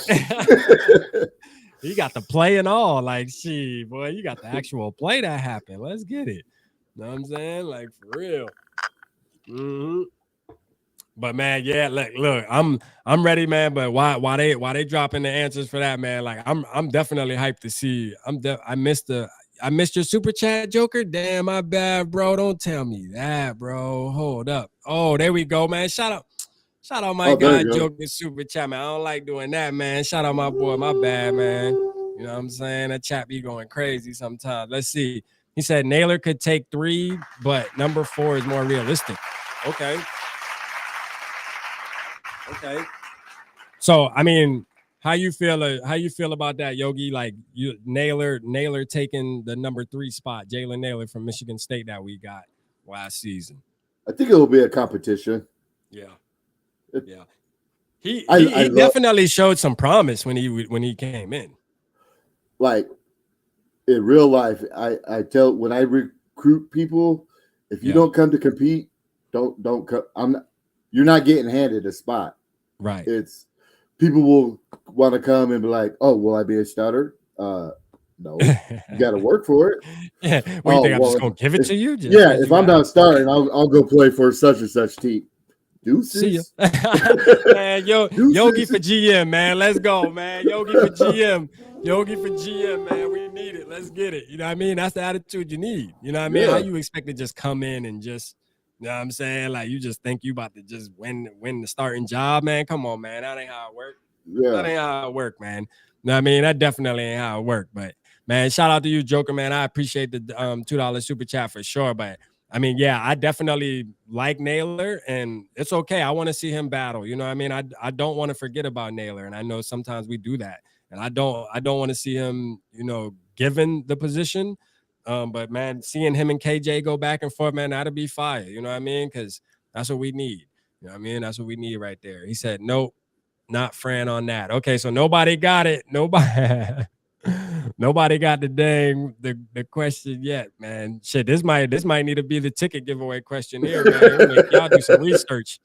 You got the play and all. Like, shit, boy, you got the actual play that happened. Let's get it. Know what I'm saying? Like, for real. Mm-hmm. But man, yeah, look, I'm ready, man. But why they dropping the answers for that, man? Like, I'm definitely hyped to see. I missed your super chat, Joker. Damn, my bad, bro. Don't tell me that, bro. Hold up. Oh, there we go, man. Shout out my guy, Joker super chat, man. I don't like doing that, man. Shout out my boy. My bad, man. You know what I'm saying? That chat be going crazy sometimes. Let's see. He said Naylor could take 3, but number 4 is more realistic. Okay. So, I mean, how you feel about that, Yogi? Like, Naylor taking the number 3 spot, Jalen Naylor from Michigan State that we got last season. I think it will be a competition. Yeah. He definitely showed some promise when he came in. Like, in real life, I tell when I recruit people, if you don't come to compete, don't come. You're not getting handed a spot. Right. It's people will want to come and be like, "Oh, will I be a starter?" No, you got to work for it. Yeah. What do you think? I'm just gonna give it to you? Just If I'm not starting, I'll go play for such and such team. Deuces. See ya. Man, Yogi for GM, man. Let's go, man. Yogi for GM. Yogi for GM, man. We need it. Let's get it. You know what I mean? That's the attitude you need. You know what I mean? How you expect to just come in and just, you know what I'm saying? Like, you just think you about to just win the starting job, man. Come on, man. That ain't how it work. Yeah. That ain't how it work, man. You know what I mean? That definitely ain't how it work. But, man, shout out to you, Joker, man. I appreciate the $2 super chat for sure. But, I mean, yeah, I definitely like Naylor, and it's okay. I want to see him battle. You know what I mean? I don't want to forget about Naylor, and I know sometimes we do that. And I don't want to see him, you know, given the position. But man, seeing him and KJ go back and forth, man, that'll be fire. You know what I mean? Because that's what we need. You know what I mean? That's what we need right there. He said, nope, not Fran on that. Okay, so nobody got it. Nobody got the question yet, man. Shit, this might need to be the ticket giveaway question here, man. It'll make y'all do some research.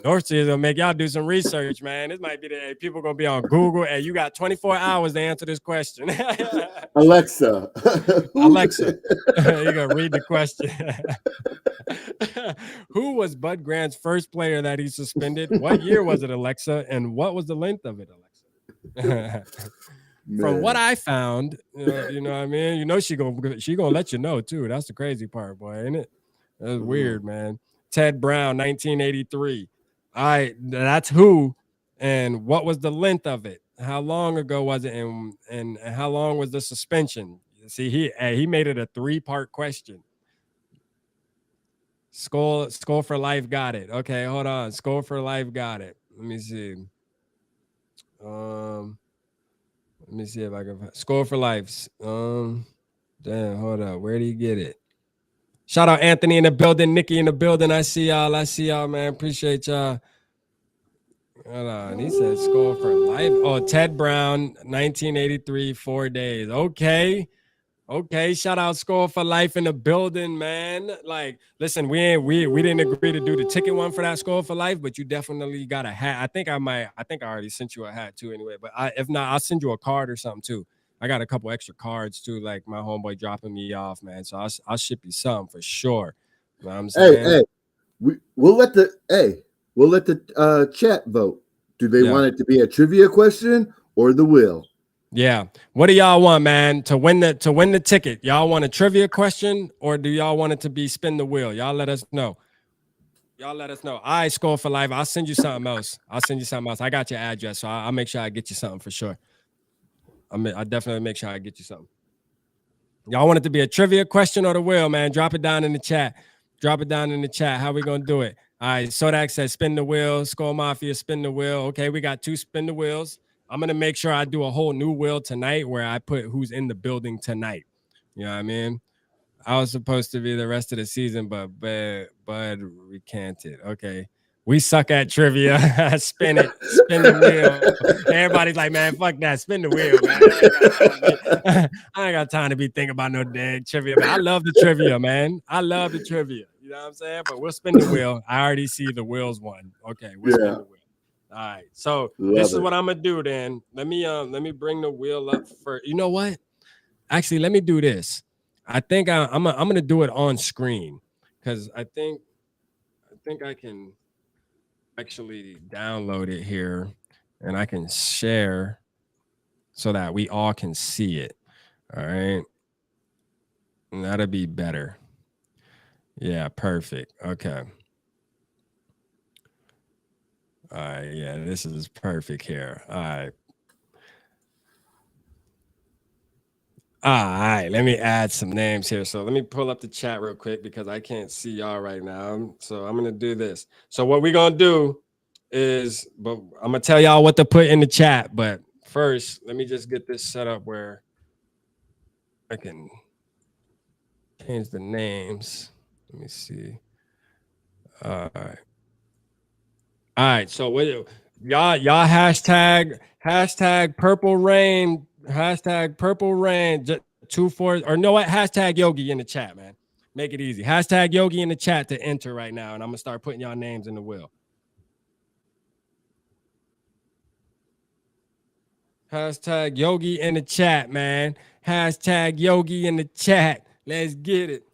North Street gonna make y'all do some research, man. This might be the people gonna be on Google, and you got 24 hours to answer this question. Alexa, you gonna read the question. Who was Bud Grant's first player that he suspended? What year was it, Alexa? And what was the length of it, Alexa? From what I found, you know what I mean? You know she gonna let you know too. That's the crazy part, boy, ain't it? That's weird, man. Ted Brown, 1983. All right, that's who. And what was the length of it? How long ago was it? And how long was the suspension? See, he made it a 3-part question. Skull for Life got it. Okay, hold on. Skull for Life got it. Let me see. Let me see if I can Skull for Life. Damn, hold up. Where did he get it? Shout out Anthony in the building, Nikki in the building. I see y'all, man. Appreciate y'all. Hold on. He said Skull for Life. Oh, Ted Brown, 1983, 4 days. Okay. Shout out Skull for Life in the building, man. Like, listen, we didn't agree to do the ticket one for that Skull for Life, but you definitely got a hat. I think I already sent you a hat too anyway, but if not, I'll send you a card or something too. I got a couple extra cards too, like my homeboy dropping me off, man. So I'll ship you some for sure. You know what I'm saying? We'll let the chat vote. Do they want it to be a trivia question or the wheel? Yeah. What do y'all want, man? To win the ticket, y'all want a trivia question or do y'all want it to be spin the wheel? Y'all let us know. All right, Skull for Life. I'll send you something else. I got your address, so I'll make sure I get you something for sure. I'll definitely make sure I get you something. Y'all want it to be a trivia question or the wheel, man? Drop it down in the chat. How we gonna do it? All right, Sodak says spin the wheel. Skull Mafia, spin the wheel. Okay, we got 2 spin the wheels. I'm gonna make sure I do a whole new wheel tonight where I put who's in the building tonight. You know what I mean? I was supposed to be the rest of the season, but Bud recanted. Okay. We suck at trivia. Spin the wheel. Everybody's like, man, fuck that. Spin the wheel, man. I ain't got time to be thinking about no dang trivia. Man. I love the trivia, man. You know what I'm saying? But we'll spin the wheel. I already see the wheels one. Okay, we'll spin the wheel. All right. So this is what I'm gonna do then. Let me bring the wheel up for you know what? Actually, let me do this. I think I'm gonna do it on screen because I think I can actually download it here and I can share so that we all can see it. All right. And that'll be better. Yeah, perfect. Okay. All right. Yeah, this is perfect here. All right. All right, let me add some names here. So let me pull up the chat real quick because I can't see y'all right now. So I'm gonna do this. So what we're gonna do is, but I'm gonna tell y'all what to put in the chat. But first, let me just get this set up where I can change the names. Let me see. All right. So what y'all hashtag purple rain. Hashtag purple rain 24 or no what hashtag Yogi in the chat, man. Make it easy. Hashtag Yogi in the chat to enter right now, and I'm gonna start putting y'all names in the wheel. Hashtag Yogi in the chat, man. Hashtag Yogi in the chat. Let's get it.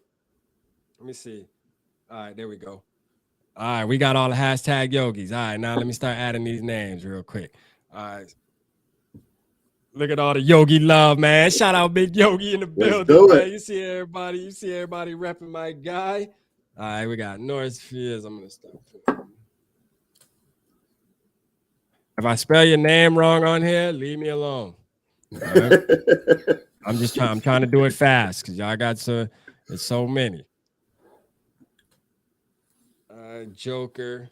Let me see. All right, there we go. All right, we got all the hashtag yogis. All right, now let me start adding these names real quick. All right. Look at all the yogi love, man. Shout out Big Yogi in the building, man. You see everybody repping my guy. All right, we got North Fears. I'm gonna start. If I spell your name wrong on here, leave me alone. Right? I'm trying to do it fast because y'all got there's so many. Joker.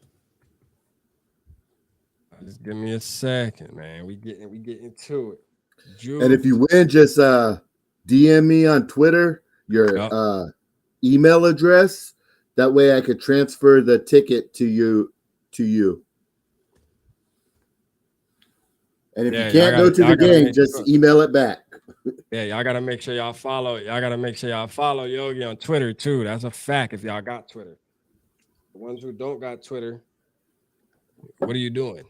Just give me a second, man. We getting to it. Juice. And if you win, just DM me on Twitter your email address. That way I could transfer the ticket to you. And if you can't go to the game, just email it back. Yeah, y'all gotta make sure y'all follow. Y'all gotta make sure y'all follow Yogi on Twitter too. That's a fact. If y'all got Twitter, the ones who don't got Twitter, what are you doing?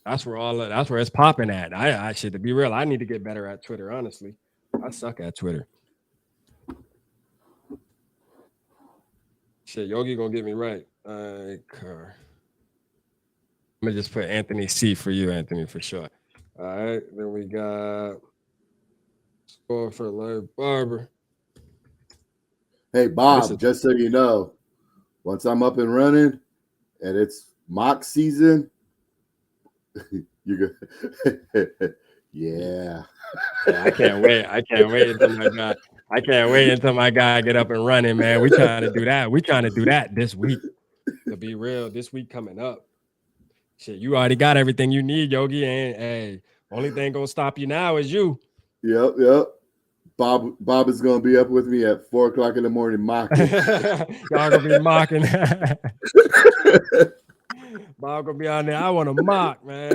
That's where it's popping at. I actually, to be real, I need to get better at Twitter. Honestly, I suck at Twitter. Shit, Yogi gonna get me right. I'm gonna just put Anthony C for you, Anthony, for sure. All right, then we got Score for Larry Barber. Hey, Bob, just so you know, once I'm up and running and it's mock season, you go. Yeah. I can't wait until my guy get up and running, man. We trying to do that this week. To be real, this week coming up. Shit, you already got everything you need, Yogi. And hey, only thing gonna stop you now is you. Yep. Bob is gonna be up with me at 4:00 in the morning mocking. Y'all gonna be mocking. Bob gonna be on there. I want to mock, man.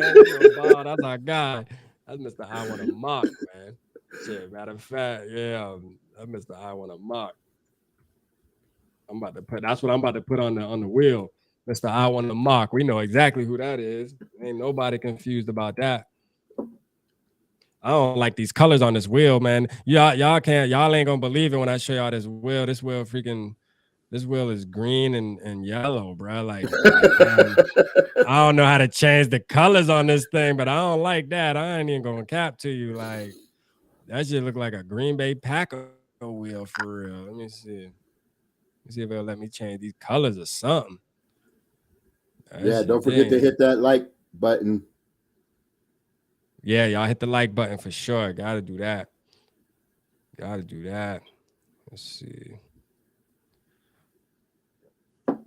Bob, that's our guy. That's Mr. I want to mock, man. Shit, matter of fact, yeah, that's Mr. I want to mock. That's what I'm about to put on the wheel. Mr. I want to mock. We know exactly who that is. Ain't nobody confused about that. I don't like these colors on this wheel, man. Y'all ain't gonna believe it when I show y'all this wheel. This wheel is green and yellow, bro. Like I don't know how to change the colors on this thing, but I don't like that. I ain't even gonna cap to you. Like that shit look like a Green Bay Packer wheel for real. Let me see if it'll let me change these colors or something. Don't forget to hit that like button. Yeah, y'all hit the like button for sure. Gotta do that. Let's see. All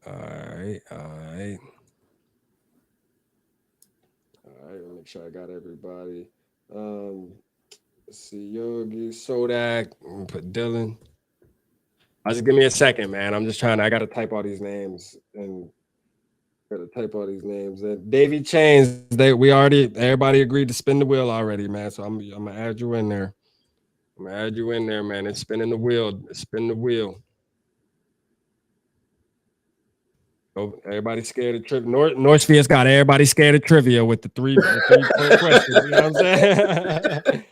right. Make sure I got everybody. Let's see, Yogi, Sodak, put Dylan. Just give me a second, man. I'm just I gotta type all these names and Davy Chains, everybody agreed to spin the wheel already, man. So I'm gonna add you in there. Man. It's spinning the wheel. Spin the wheel. Oh, everybody scared of trivia. Northfield's got everybody scared of trivia with the three-point questions. You know what I'm saying?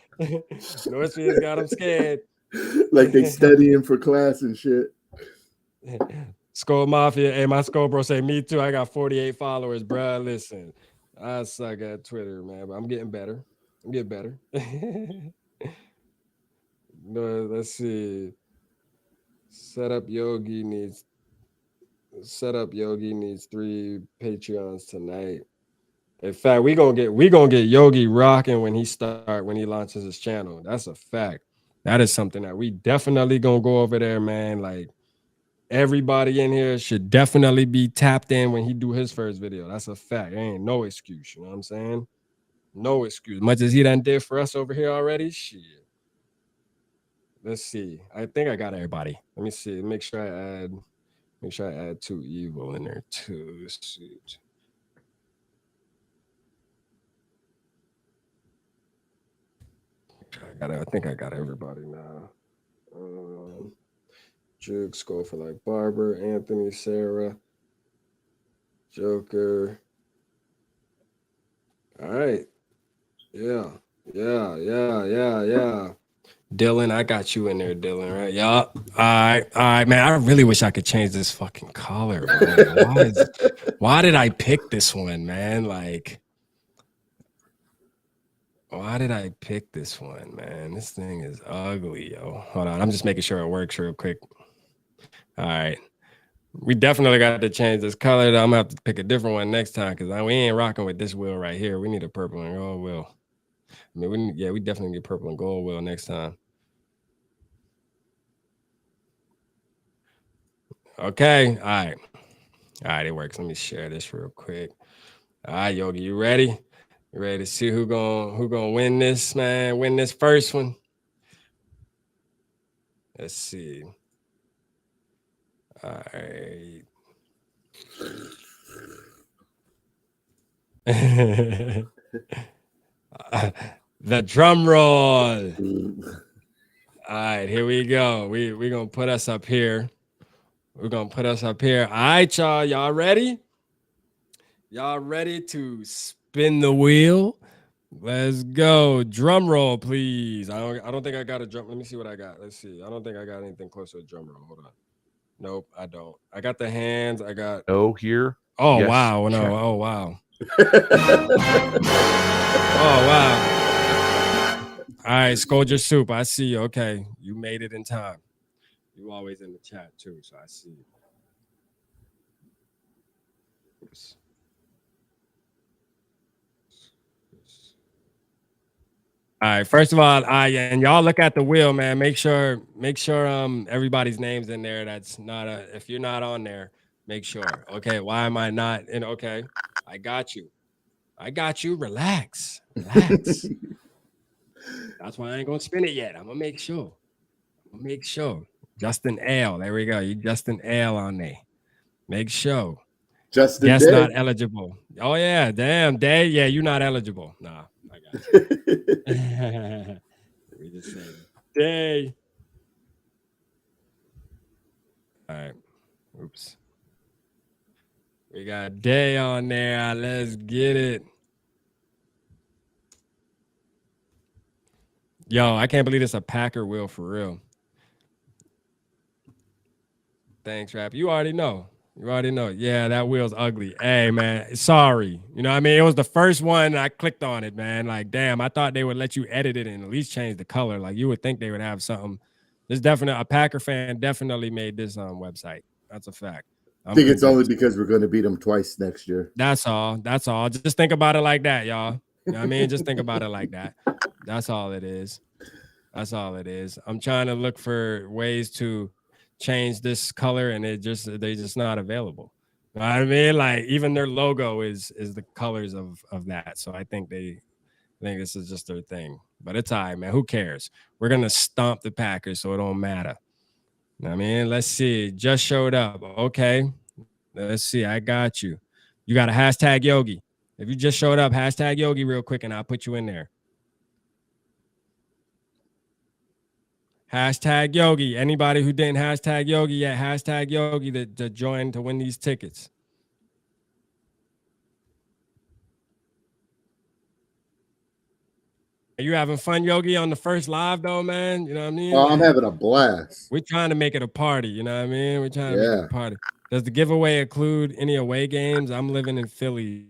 Northfield's got them scared. Like they studying for class and shit. Skull Mafia. Hey, my Skull bro say, me too. I got 48 followers, bro. Listen, I suck at Twitter, man, but I'm getting better. No, let's see. Set up Yogi needs 3 Patreons tonight. In fact, we gonna get Yogi rocking when he launches his channel. That's a fact. That is something that we definitely gonna go over there, man. Like everybody in here should definitely be tapped in when he do his first video. That's a fact. There ain't no excuse. You know what I'm saying? No excuse. Much as he done did for us over here already, shit. Let's see. I think I got everybody. Let me see. Make sure I add 2 evil in there too. Shoot. I think I got everybody now. Juke, Skull for like Barber, Anthony, Sarah, Joker. All right. Yeah. Dylan, I got you in there, Dylan, right? Yeah. All right, man. I really wish I could change this fucking collar, man. Why did I pick this one, man? Like, why did I pick this one, man? This thing is ugly, yo. Hold on. I'm just making sure it works real quick. All right. We definitely got to change this color. I'm gonna have to pick a different one next time because we ain't rocking with this wheel right here. We need a purple and gold wheel. I mean, we definitely need purple and gold wheel next time. Okay. All right, it works. Let me share this real quick. All right, Yogi, you ready? You ready to see who gonna win this, man? Win this first one? Let's see. All right. The drum roll. All right, here we go. We're gonna put us up here. We're gonna put us up here. All right, y'all. Y'all ready? Y'all ready to spin the wheel? Let's go. Drum roll, please. I don't think I got a drum. Let me see what I got. Let's see. I don't think I got anything close to a drum roll. Hold on. Nope, I don't. I got the hands. I got. Oh, here. Oh, yes, wow. check. No. Oh, wow. Oh, wow. All right, Scold Your Soup. I see you. Okay. You made it in time. You always in the chat, too, so I see you. Oops. All right. First of all, and y'all look at the wheel, man. Make sure everybody's name's in there. That's not if you're not on there, make sure. Okay. Why am I not in? Okay. I got you. Relax. That's why I ain't gonna spin it yet. I'm gonna make sure. Justin L. There we go. You Justin L on there. Make sure. Justin Guess Day. not eligible. Oh yeah, damn Day. Yeah, you're not eligible. Nah, I got you. We just say Day. All right. Oops. We got Day on there. Let's get it. Yo, I can't believe it's a Packer wheel for real. Thanks, Rap. You already know. Yeah, that wheel's ugly. Hey, man, sorry. You know what I mean? It was the first one I clicked on it, man. Like, damn, I thought they would let you edit it and at least change the color. Like, you would think they would have something. This definitely, a Packer fan definitely made this website. That's a fact. I think it's only because we're going to beat them twice next year. That's all. Just think about it like that, y'all. You know what I mean? Just think about it like that. That's all it is. I'm trying to look for ways to change this color and they're just not available. You know what I mean? Like even their logo is the colors of that. So I think this is just their thing. But it's all right, man. Who cares? We're gonna stomp the Packers, so it don't matter. You know what I mean? Let's see. Just showed up. Okay. Let's see. I got you. You got a hashtag Yogi. If you just showed up, hashtag Yogi real quick and I'll put you in there. Hashtag Yogi. Anybody who didn't hashtag Yogi yet, hashtag Yogi to join to win these tickets. Are you having fun, Yogi, on the first live though, man? You know what I mean? Oh, I'm having a blast. We're trying to make it a party, you know what I mean? We're trying to make it a party. Does the giveaway include any away games? I'm living in Philly,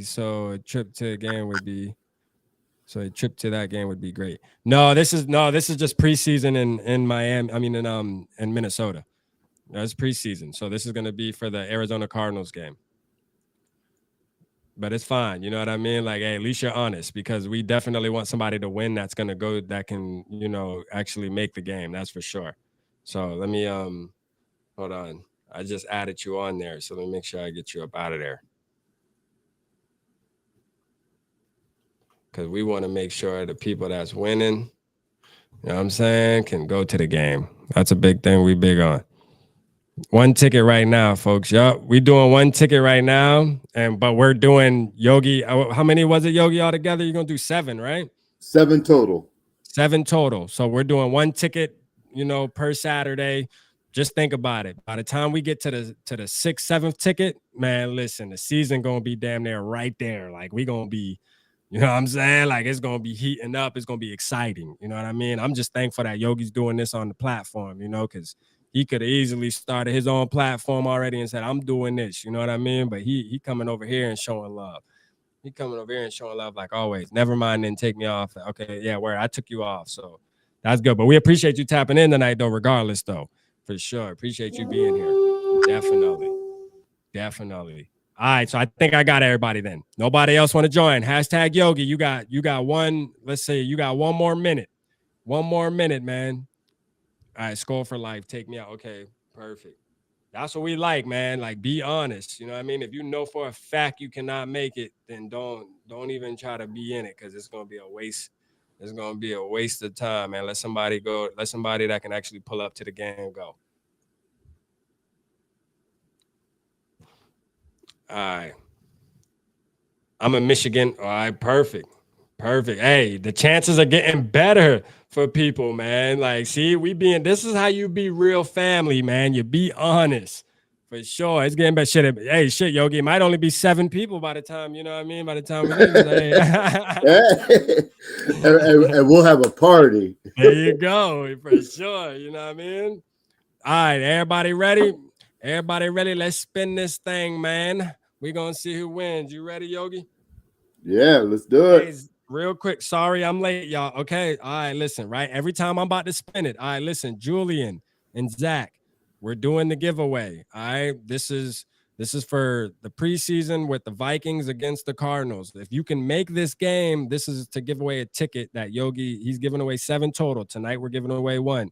so a trip to that game would be great. No, this is just preseason in Miami. I mean in Minnesota. That's preseason. So this is going to be for the Arizona Cardinals game. But it's fine. You know what I mean? Like, hey, at least you're honest because we definitely want somebody to win that can, actually make the game. That's for sure. So let me hold on. I just added you on there. So let me make sure I get you up out of there. Because we want to make sure the people that's winning, you know what I'm saying, can go to the game. That's a big thing we big on. One ticket right now, folks. Yup, we doing one ticket right now, but we're doing Yogi. How many was it, Yogi, altogether? You're going to do 7, right? 7 total. 7 total. So we're doing one ticket, per Saturday just think about it. By the time we get to the 6th, 7th ticket, man, listen, the season gonna be damn near right there. Like we gonna be, you know what I'm saying? Like it's gonna be heating up. It's gonna be exciting. You know what I mean? I'm just thankful that Yogi's doing this on the platform, you know, because he could have easily started his own platform already and said, I'm doing this, you know what I mean? But he coming over here and showing love. He coming over here and showing love like always. Never mind, then take me off. Okay, yeah, where I took you off. So that's good. But we appreciate you tapping in tonight, though, regardless, though. For sure. Appreciate you being here. Definitely. All right. So I think I got everybody then. Nobody else want to join. Hashtag Yogi. You got one. Let's say you got 1 more minute. 1 more minute, man. All right. Score for life. Take me out. Okay. Perfect. That's what we like, man. Like, be honest. You know what I mean? If you know for a fact you cannot make it, then don't even try to be in it, because it's gonna be a waste. It's going to be a waste of time, man. Let somebody go. Let somebody that can actually pull up to the game go. All right. I'm in Michigan. All right, perfect. Hey, the chances are getting better for people, man. Like, see, this is how you be real family, man. You be honest. For sure. It's getting better. Shit, Yogi, it might only be 7 people by the time, you know what I mean? By the time we leave, and we'll have a party. There you go. For sure. You know what I mean? All right, everybody ready? Let's spin this thing, man. We're going to see who wins. You ready, Yogi? Yeah, let's do it. Hey, real quick. Sorry, I'm late, y'all. Okay. All right, listen, right? Every time I'm about to spin it. All right, listen, Julian and Zach, we're doing the giveaway. All right. This is for the preseason with the Vikings against the Cardinals. If you can make this game, this is to give away a ticket that Yogi, he's giving away 7 total. Tonight, we're giving away 1.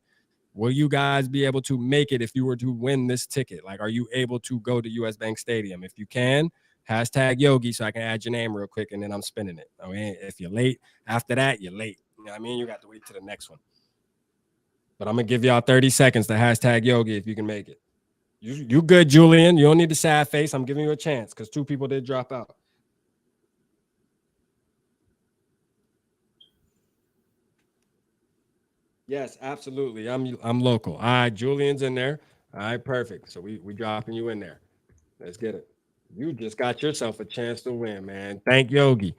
Will you guys be able to make it if you were to win this ticket? Like, are you able to go to US Bank Stadium? If you can, hashtag Yogi so I can add your name real quick, and then I'm spinning it. I mean, if you're late, after that, you're late. You know what I mean? You got to wait to the next one. But I'm going to give y'all 30 seconds to hashtag Yogi if you can make it. You good, Julian. You don't need the sad face. I'm giving you a chance because 2 people did drop out. Yes, absolutely. I'm local. All right, Julian's in there. All right, perfect. So we dropping you in there. Let's get it. You just got yourself a chance to win, man. Thank Yogi.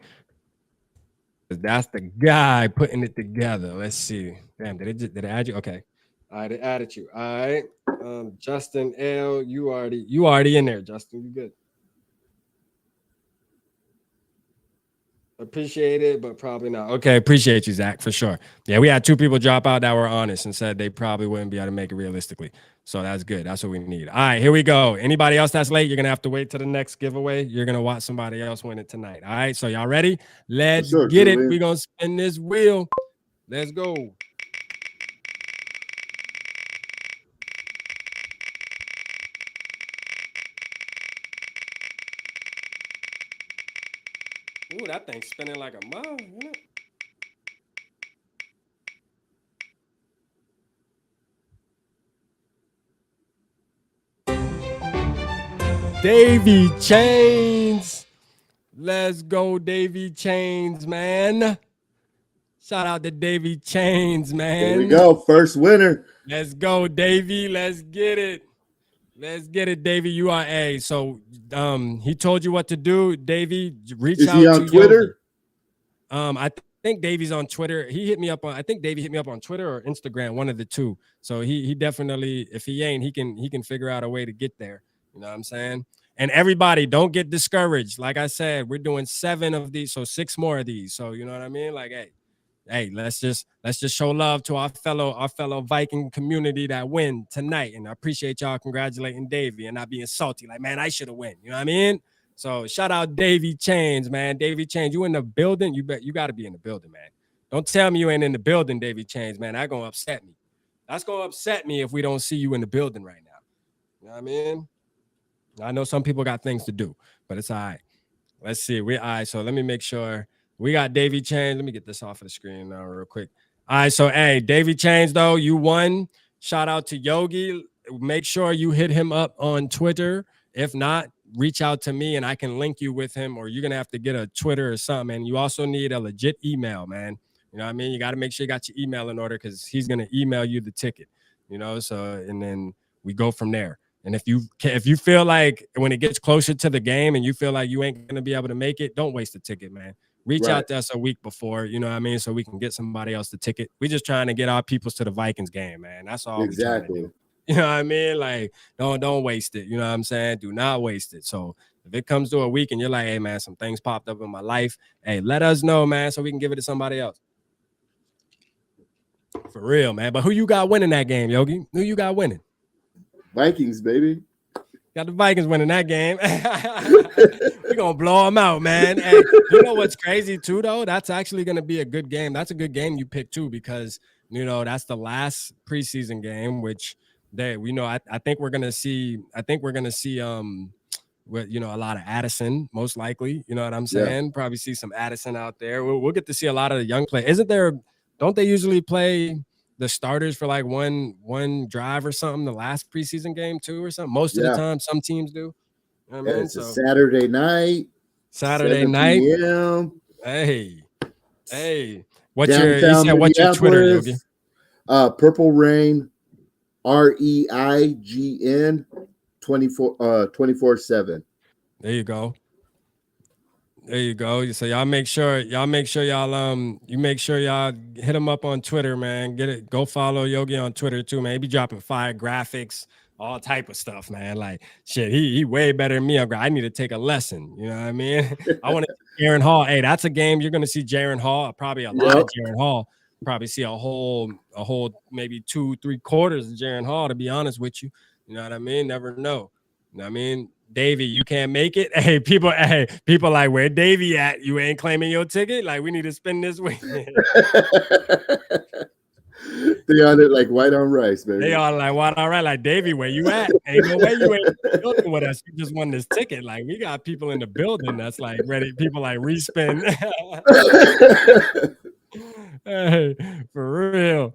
That's the guy putting it together. Let's see. Damn, did it add you? Okay. All right, it added you. All right. Justin L, you already in there, Justin. You good. Appreciate it, but probably not. Okay, appreciate you, Zach, for sure. Yeah, we had 2 people drop out that were honest and said they probably wouldn't be able to make it realistically. So that's good. That's what we need. All right, here we go. Anybody else that's late, you're going to have to wait to the next giveaway. You're going to watch somebody else win it tonight. All right, so y'all ready? Let's get it. We're going to spin this wheel. Let's go. Ooh, that thing's spinning like a mile, isn't it? Davy Chains. Let's go, Davy Chains, man. Shout out to Davy Chains, man. There we go. First winner. Let's go, Davy. Let's get it. Let's get it, Davy. You are A. So he told you what to do, Davy. Reach out to Yogi. Is he on Twitter? I think Davy's on Twitter. I think Davy hit me up on Twitter or Instagram, one of the 2. So he definitely, if he ain't, he can figure out a way to get there. You know what I'm saying? And everybody, don't get discouraged. Like I said, we're doing 7 of these, so 6 more of these. So you know what I mean? Like, hey, let's just show love to our fellow Viking community that win tonight. And I appreciate y'all congratulating Davy and not being salty. Like, man, I should have won. You know what I mean? So shout out Davy Chains, man. Davy Chains, you in the building? You got to be in the building, man. Don't tell me you ain't in the building, Davy Chains, man. That's gonna upset me. That's gonna upset me if we don't see you in the building right now. You know what I mean? I know some people got things to do, but it's all right. Let's see. All right, so let me make sure. We got Davy Chains. Let me get this off of the screen now real quick. All right, so, hey, Davy Chains, though, you won. Shout out to Yogi. Make sure you hit him up on Twitter. If not, reach out to me, and I can link you with him, or you're going to have to get a Twitter or something. And you also need a legit email, man. You know what I mean? You got to make sure you got your email in order because he's going to email you the ticket, you know? So, and then we go from there. And if you feel like when it gets closer to the game and you feel like you ain't gonna be able to make it, don't waste a ticket, man. Reach out to us a week before, you know what I mean, so we can get somebody else the ticket. We just trying to get our peoples to the Vikings game, man. That's all we trying to do. You know what I mean? Like, don't waste it. You know what I'm saying? Do not waste it. So if it comes to a week and you're like, hey, man, some things popped up in my life, hey, let us know, man, so we can give it to somebody else. For real, man. But who you got winning that game, Yogi? Who you got winning? Vikings, baby. Got the Vikings winning that game. We're going to blow them out, man. Hey, you know what's crazy, too, though? That's actually going to be a good game. That's a good game you picked, too, because, you know, that's the last preseason game, which I think we're going to see, you know, a lot of Addison, most likely. You know what I'm saying? Yeah. Probably see some Addison out there. We'll get to see a lot of the young players. Don't they usually play the starters for like one drive or something, the last preseason game too or something? Most of the time, some teams do. You know what I mean? It's a Saturday night. Saturday night. PM. Hey. What's your Twitter, Yogi? Purple Rain, REIGN 24/7. There you go. So y'all make sure y'all hit him up on Twitter, man. Go follow Yogi on Twitter too, man. He be dropping fire graphics, all type of stuff, man. Like shit, he way better than me. I need to take a lesson. You know what I mean? I want to see Jaron Hall. Hey, that's a game you're gonna see Jaron Hall. Probably a lot of Jaron Hall. Probably see a whole maybe 2-3 quarters of Jaron Hall. To be honest with you, you know what I mean? Never know. You know what I mean? Davey, you can't make it. Hey, people like, where Davey at? You ain't claiming your ticket? Like, we need to spend this weekend. They on it like white on rice, baby. They are like white on rice. Like, Davey, where you at? Ain't no way you ain't in the building with us. You just won this ticket. Like, we got people in the building that's like ready. People like respin. Hey, for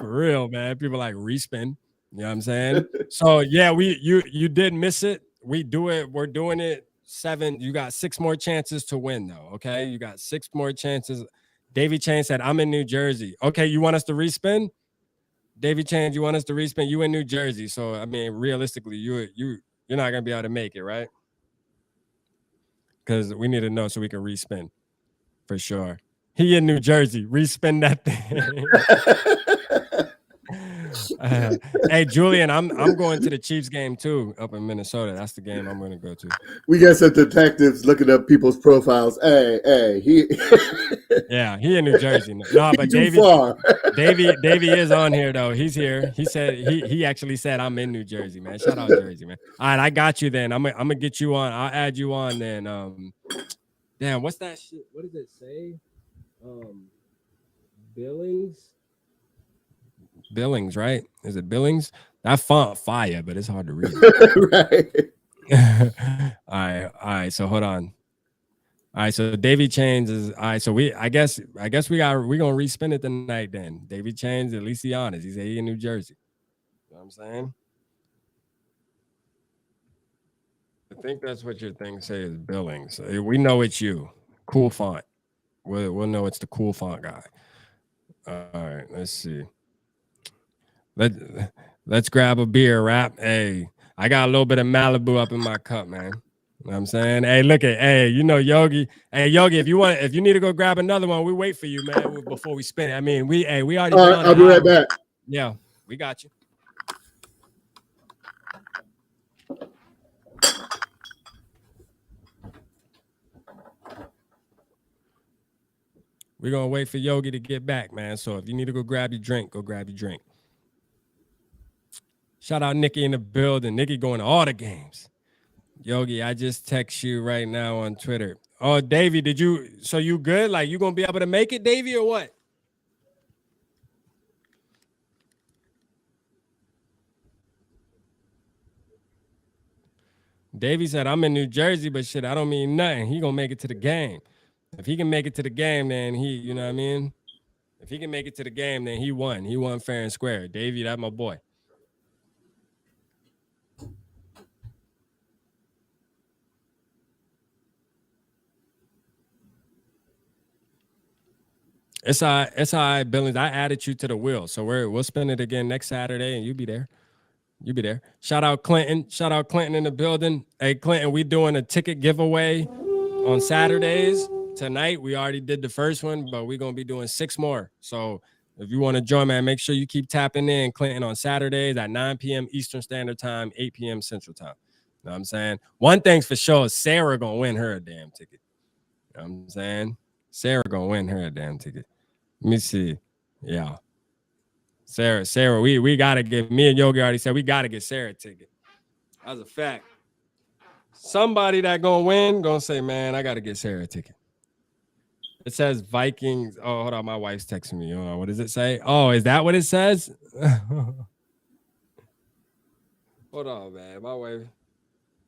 real, man. People like respin. You know what I'm saying? So yeah, you did miss it. We're doing it 7. You got 6 more chances to win, though. Okay, you got 6 more chances. Davey Chain said, "I'm in New Jersey." Okay, you want us to respin? Davey Chain, you want us to respin? You in New Jersey, so I mean, realistically, you're not gonna be able to make it, right? Because we need to know so we can respin for sure. He in New Jersey, respin that thing. Hey, Julian, I'm going to the Chiefs game too up in Minnesota. That's the game I'm going to go to. We got some detectives looking up people's profiles. Hey, he in New Jersey. No, but Davey is on here though. He's here. He said he actually said I'm in New Jersey, man. Shout out Jersey, man. All right, I got you then. I'm gonna get you on. I'll add you on then. Damn, what's that shit? What does it say? Billings, right? Is it Billings? That font fire, but it's hard to read. Right. All right. So hold on. All right. So Davey Chains is all right. So I guess we're gonna respin it tonight then. Davey Chains, at least he honest. He said he in New Jersey. You know what I'm saying? I think that's what your thing say is Billings. We know it's you. Cool font. We'll know it's the cool font guy. All right. Let's see. Let's grab a beer, rap. Hey, I got a little bit of Malibu up in my cup, man. You know what I'm saying? Hey, you know Yogi. Hey, Yogi, if you need to go grab another one, we wait for you, man, before we spin it. I mean, we already All right, I'll be right back. Yeah, we got you. We're gonna wait for Yogi to get back, man. So if you need to go grab your drink, go grab your drink. Shout out Nikki in the building. Nikki going to all the games. Yogi, I just text you right now on Twitter. Oh, Davey, so you good? Like, you going to be able to make it, Davey, or what? Davey said, I'm in New Jersey, but shit, I don't mean nothing. He going to make it to the game. If he can make it to the game, then you know what I mean? If he can make it to the game, then he won. He won fair and square. Davey, that's my boy. It's all right, Billings. I added you to the wheel, so we'll spin it again next Saturday, and you'll be there. You be there. Shout out Clinton. Shout out Clinton in the building. Hey, Clinton, we doing a ticket giveaway on Saturdays. Tonight, we already did the first one, but we're going to be doing 6 more. So if you want to join, man, make sure you keep tapping in, Clinton, on Saturdays at 9 p.m. Eastern Standard Time, 8 p.m. Central Time. You know what I'm saying? One thing's for sure, Sarah going to win her a damn ticket. You know what I'm saying? Sarah going to win her a damn ticket. Let me see. Yeah. Sarah, we got to get, me and Yogi already said we got to get Sarah a ticket. That's a fact. Somebody that going to win going to say, man, I got to get Sarah a ticket. It says Vikings. Oh, hold on. My wife's texting me. Hold on. What does it say? Oh, is that what it says? Hold on, man. My wife.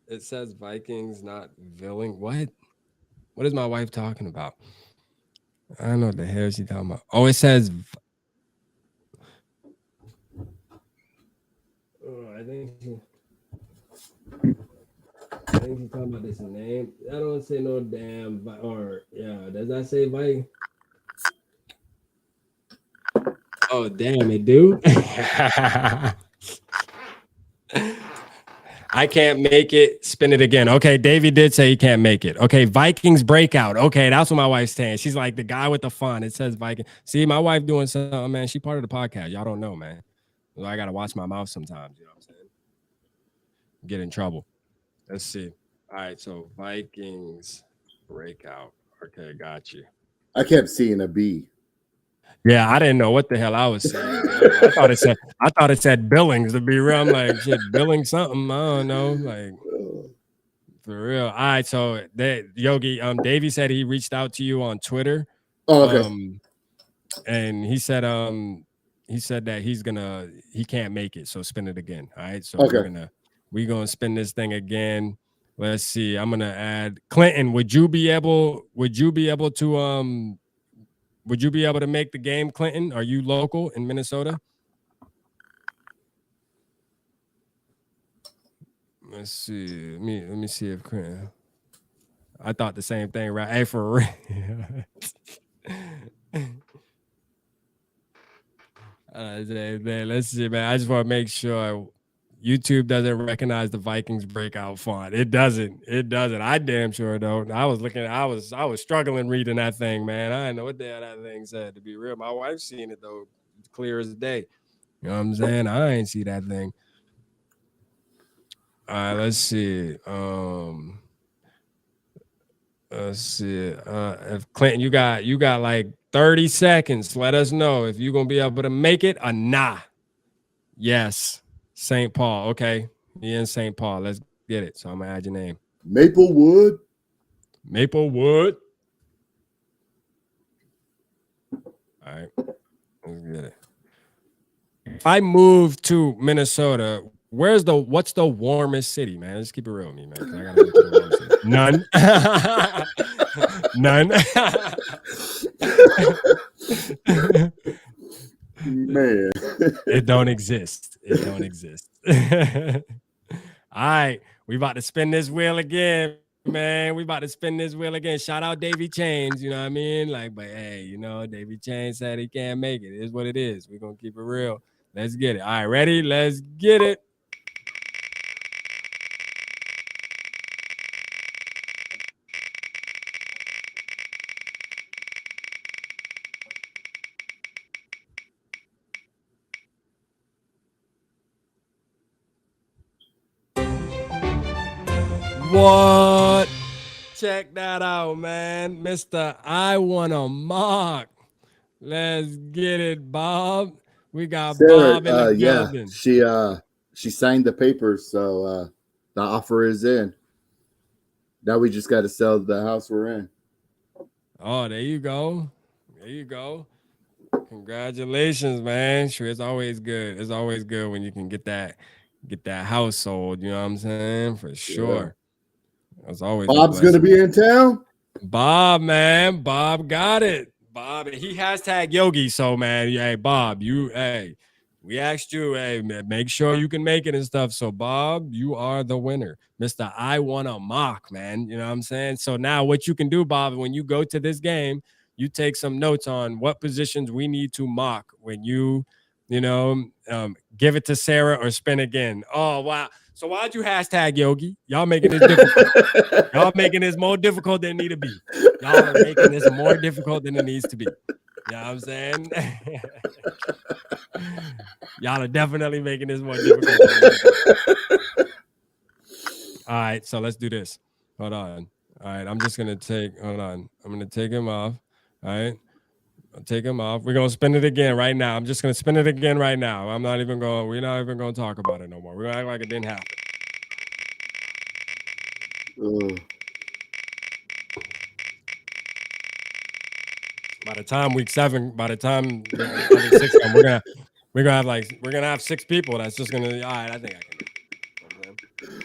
It says Vikings, not Villing. What? What is my wife talking about? I don't know what the hell she's talking about. Oh, it says. Oh, I think he's talking about this name. I don't say no damn. Or yeah, does that say Viking? Oh, damn, it do. I can't make it. Spin it again. Okay, Davey did say he can't make it. Okay, Vikings breakout. Okay, that's what my wife's saying. She's like the guy with the font. It says Viking. See, my wife doing something, man. She part of the podcast. Y'all don't know, man. So I gotta watch my mouth sometimes. You know what I'm saying? Get in trouble. Let's see. All right, so Vikings breakout. Okay, got you. I kept seeing a B. Yeah, I didn't know what the hell I was saying. I thought it said Billings, to be real. I'm like, shit, Billings something. I don't know. Like, for real. All right, so Yogi, Davey said he reached out to you on Twitter. Oh, okay. And he said that he can't make it, so spin it again. All right. So we're gonna spin this thing again. Let's see. I'm gonna add Clinton. Would you be able to make the game, Clinton? Are you local in Minnesota? Let's see. Let me see if Clinton. I thought the same thing, right? Hey, for real. Let's see, man. I just want to make sure YouTube doesn't recognize the Vikings breakout font. It doesn't. I damn sure don't. I was struggling reading that thing, man. I didn't know what the hell that thing said, to be real. My wife's seen it though, clear as day. You know what I'm saying? I ain't see that thing. All right, let's see. Let's see. If Clinton, you got like 30 seconds. Let us know if you're gonna be able to make it or not. Yes. St. Paul. Okay. You're in St. Paul. Let's get it. So I'm gonna add your name. Maplewood. All right. Let's get it. If I move to Minnesota, what's the warmest city, man? Let's keep it real with me, man. I gotta go to the warmest city. None. Man. It don't exist. All right. We about to spin this wheel again, man. Shout out Davey Chains, you know what I mean? Like, but hey, Davey Chains said he can't make it. It is what it is. We're gonna keep it real. Let's get it. All right, ready? Let's get it. What? Check that out, man. Mr. I Wanna Mock. Let's get it, Bob. We got Sarah, Bob in the building. She signed the papers, so the offer is in. Now we just got to sell the house we're in. Oh, there you go. Congratulations, man. Sure, it's always good. It's always good when you can get that house sold. You know what I'm saying? For sure. That's always. Bob's gonna be in town. Bob, man. Bob got it. Bob, he hashtag Yogi. So, man, hey, Bob, we asked you, hey, make sure you can make it and stuff. So, Bob, you are the winner. Mr. I Wanna Mock, man. You know what I'm saying? So now what you can do, Bob, when you go to this game, you take some notes on what positions we need to mock when you you know, give it to Sarah or spin again. Oh, wow. So why'd you hashtag Yogi? Y'all making this difficult. Y'all making this more difficult than it need to be. Y'all are making this more difficult than it needs to be. You know what I'm saying? Y'all are definitely making this more difficult. All right, so let's do this. Hold on. All right, I'm just going to take, hold on. I'm going to take him off. All right. I'll take him off. We're going to spin it again right now. I'm just going to spin it again right now. We're not even going to talk about it no more. We're going to act like it didn't happen. By the time week 7, by the time week 6 come, we're gonna have 6 people. That's just gonna. All right, I think I can.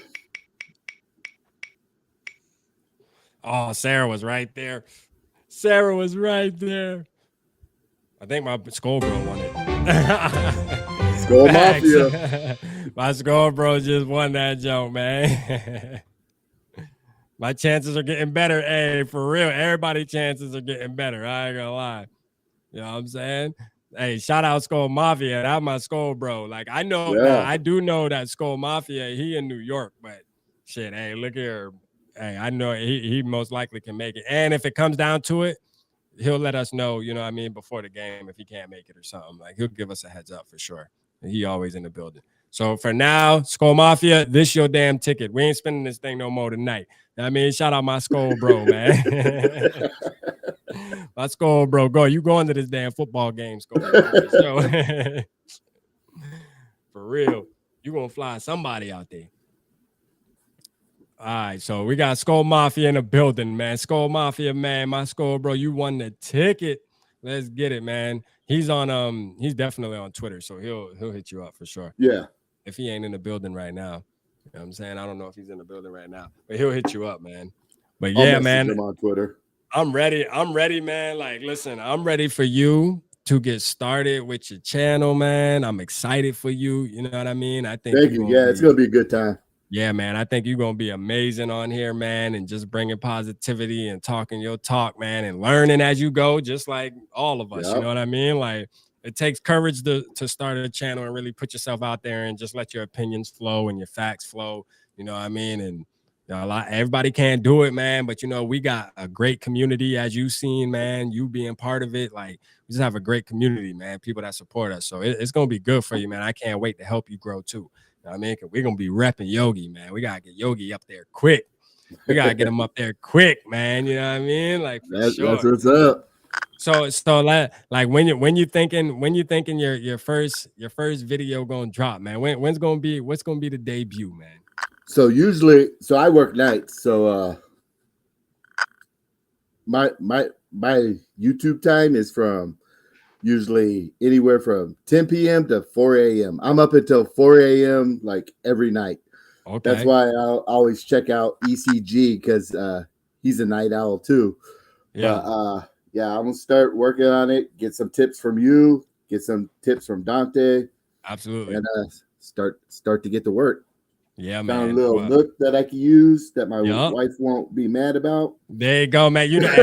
Oh, Sarah was right there. Sarah was right there. I think my Skull Bro won it. Skull Mafia. My Skull Bro just won that joke, man. My chances are getting better. Hey, for real, everybody's chances are getting better. I ain't gonna lie. You know what I'm saying? Hey, shout out Skull Mafia. That's my Skull Bro. Like, I know, I do know that Skull Mafia, he in New York, but shit, hey, look here. Hey, I know he most likely can make it. And if it comes down to it, he'll let us know, you know what I mean, before the game if he can't make it or something. Like, he'll give us a heads up for sure. He always in the building. So for now, Skull Mafia, this your damn ticket. We ain't spending this thing no more tonight. I mean, shout out my Skull Bro, man. My Skull Bro, go. You going to this damn football game, Skull Bro. So, for real, you gonna fly somebody out there. All right, so we got Skull Mafia in the building, man. Skull Mafia, man, my Skull Bro, you won the ticket. Let's get it, man. He's on he's definitely on Twitter, so he'll hit you up for sure. Yeah. If he ain't in the building right now. You know what I'm saying? I don't know if he's in the building right now, but he'll hit you up, man. But yeah, man. Him on Twitter. I'm ready, man. Like, listen, I'm ready for you to get started with your channel, man. I'm excited for you. You know what I mean? I think. Thank you. Yeah, it's gonna be a good time. Yeah, man. I think you're gonna be amazing on here, man, and just bringing positivity and talking your talk, man, and learning as you go, just like all of us. Yep. You know what I mean? Like, it takes courage to start a channel and really put yourself out there and just let your opinions flow and your facts flow. You know what I mean? And you know, everybody can't do it, man. But you know, we got a great community, as you've seen, man. You being part of it, like, we just have a great community, man. People that support us, so it's gonna be good for you, man. I can't wait to help you grow too. You know what I mean? We're gonna be repping Yogi, man. We gotta get Yogi up there quick. We gotta get him up there quick, man. You know what I mean? Like, sure. That's what's up. So like when you thinking your first video gonna drop, man? What's gonna be the debut, man? So usually, I work nights, so my YouTube time is from usually anywhere from 10 p.m. to 4 a.m. I'm up until 4 a.m. like every night. Okay. That's why I always check out ECG, because he's a night owl too. Yeah. But, yeah, I'm gonna start working on it. Get some tips from you. Get some tips from Dante. Absolutely. And start to get to work. Yeah, Found man. a little nook that I can use that my wife won't be mad about. There you go, man. You know how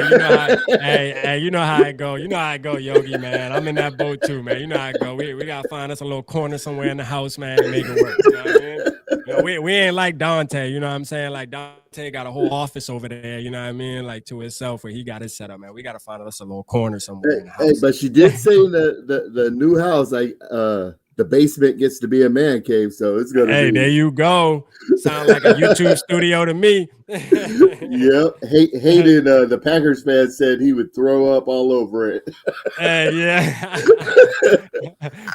I go. You know how I go, Yogi, man. I'm in that boat too, man. You know how I go. We gotta find us a little corner somewhere in the house, man, and make it work. You know what I mean? You know, we ain't like Dante. You know what I'm saying? Like, Dante got a whole office over there. You know what I mean? Like, to himself, where he got his setup, man. We gotta find us a little corner somewhere in the house. Hey, but she did say the new house, like the basement gets to be a man cave, so it's gonna. Hey, there you go. Sound like a YouTube studio to me. Yep. Hayden, the Packers fan, said he would throw up all over it. Hey, yeah.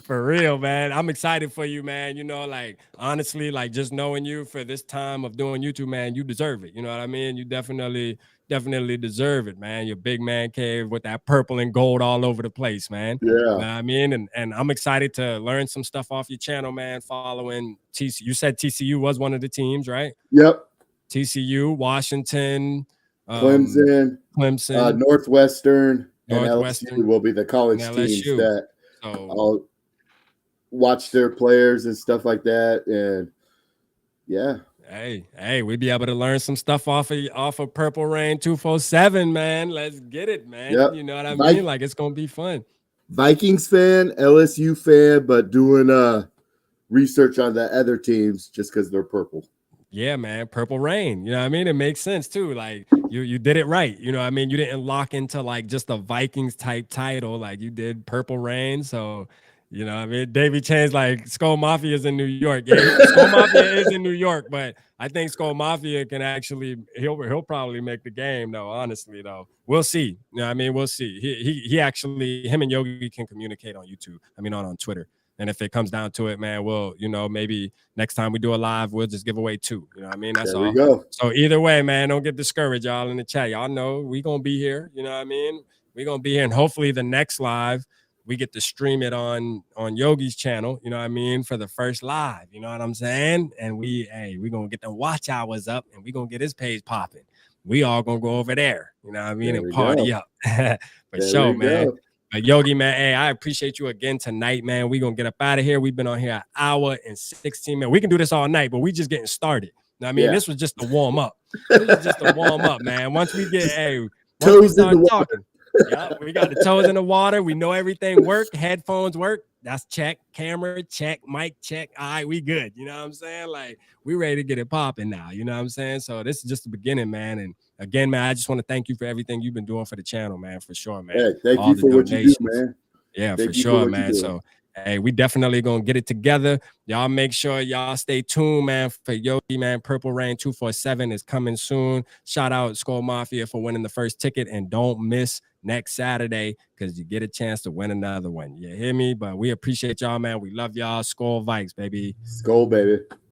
For real, man. I'm excited for you, man. You know, like, honestly, like, just knowing you for this time of doing YouTube, man, you deserve it. You know what I mean? You definitely deserve it, man. Your big man cave with that purple and gold all over the place, man. Yeah. You know what I mean? And I'm excited to learn some stuff off your channel, man, following TCU. You said TCU was one of the teams, right? Yep. TCU, Washington, Clemson, Northwestern, and LSU will be the college teams that I'll watch their players and stuff like that. And yeah. Hey, we'd be able to learn some stuff off of Purple Rain 247, man. Let's get it, man. Yep. You know what I mean? Like, it's gonna be fun. Vikings fan, LSU fan, but doing research on the other teams just because they're purple. Yeah, man, Purple Rain. You know what I mean? It makes sense too. Like you did it right. You know what I mean? You didn't lock into like just a Vikings type title. Like you did Purple Rain. So, you know what I mean? Davey Chain's like Skull Mafia is in New York. Yeah, Skull Mafia is in New York, but I think Skull Mafia can actually he'll probably make the game though, honestly though. We'll see. You know what I mean? We'll see. He actually him and Yogi can communicate on YouTube. I mean on Twitter. And if it comes down to it, man, we'll, you know, maybe next time we do a live, we'll just give away 2. You know what I mean? That's all. There we go. So either way, man, don't get discouraged, y'all in the chat. Y'all know we going to be here. You know what I mean? We're going to be here. And hopefully the next live, we get to stream it on Yogi's channel. You know what I mean? For the first live. You know what I'm saying? And we're going to get the watch hours up and we're going to get his page popping. We all going to go over there. You know what I mean? And party up. For sure, man. Yogi, man, hey, I appreciate you again tonight, man. We're going to get up out of here. We've been on here an hour and 16 minutes. We can do this all night, but we just getting started. You know what I mean? This was just a warm up. This was just a warm up, man. Once we get, once we start talking, we got the toes in the water. We know everything work. Headphones work. That's check. Camera check. Mic check. All right, we good. You know what I'm saying? Like, we ready to get it popping now. You know what I'm saying? So this is just the beginning, man. And again, man, I just want to thank you for everything you've been doing for the channel, man, for sure, man. Yeah, thank you for what you do, man. Yeah, for sure, man. So, hey, we definitely going to get it together. Y'all make sure y'all stay tuned, man, for Yogi, man. Purple Rain 247 is coming soon. Shout out Skull Mafia for winning the first ticket. And don't miss next Saturday because you get a chance to win another one. You hear me? But we appreciate y'all, man. We love y'all. Skull Vikes, baby. Skull, baby.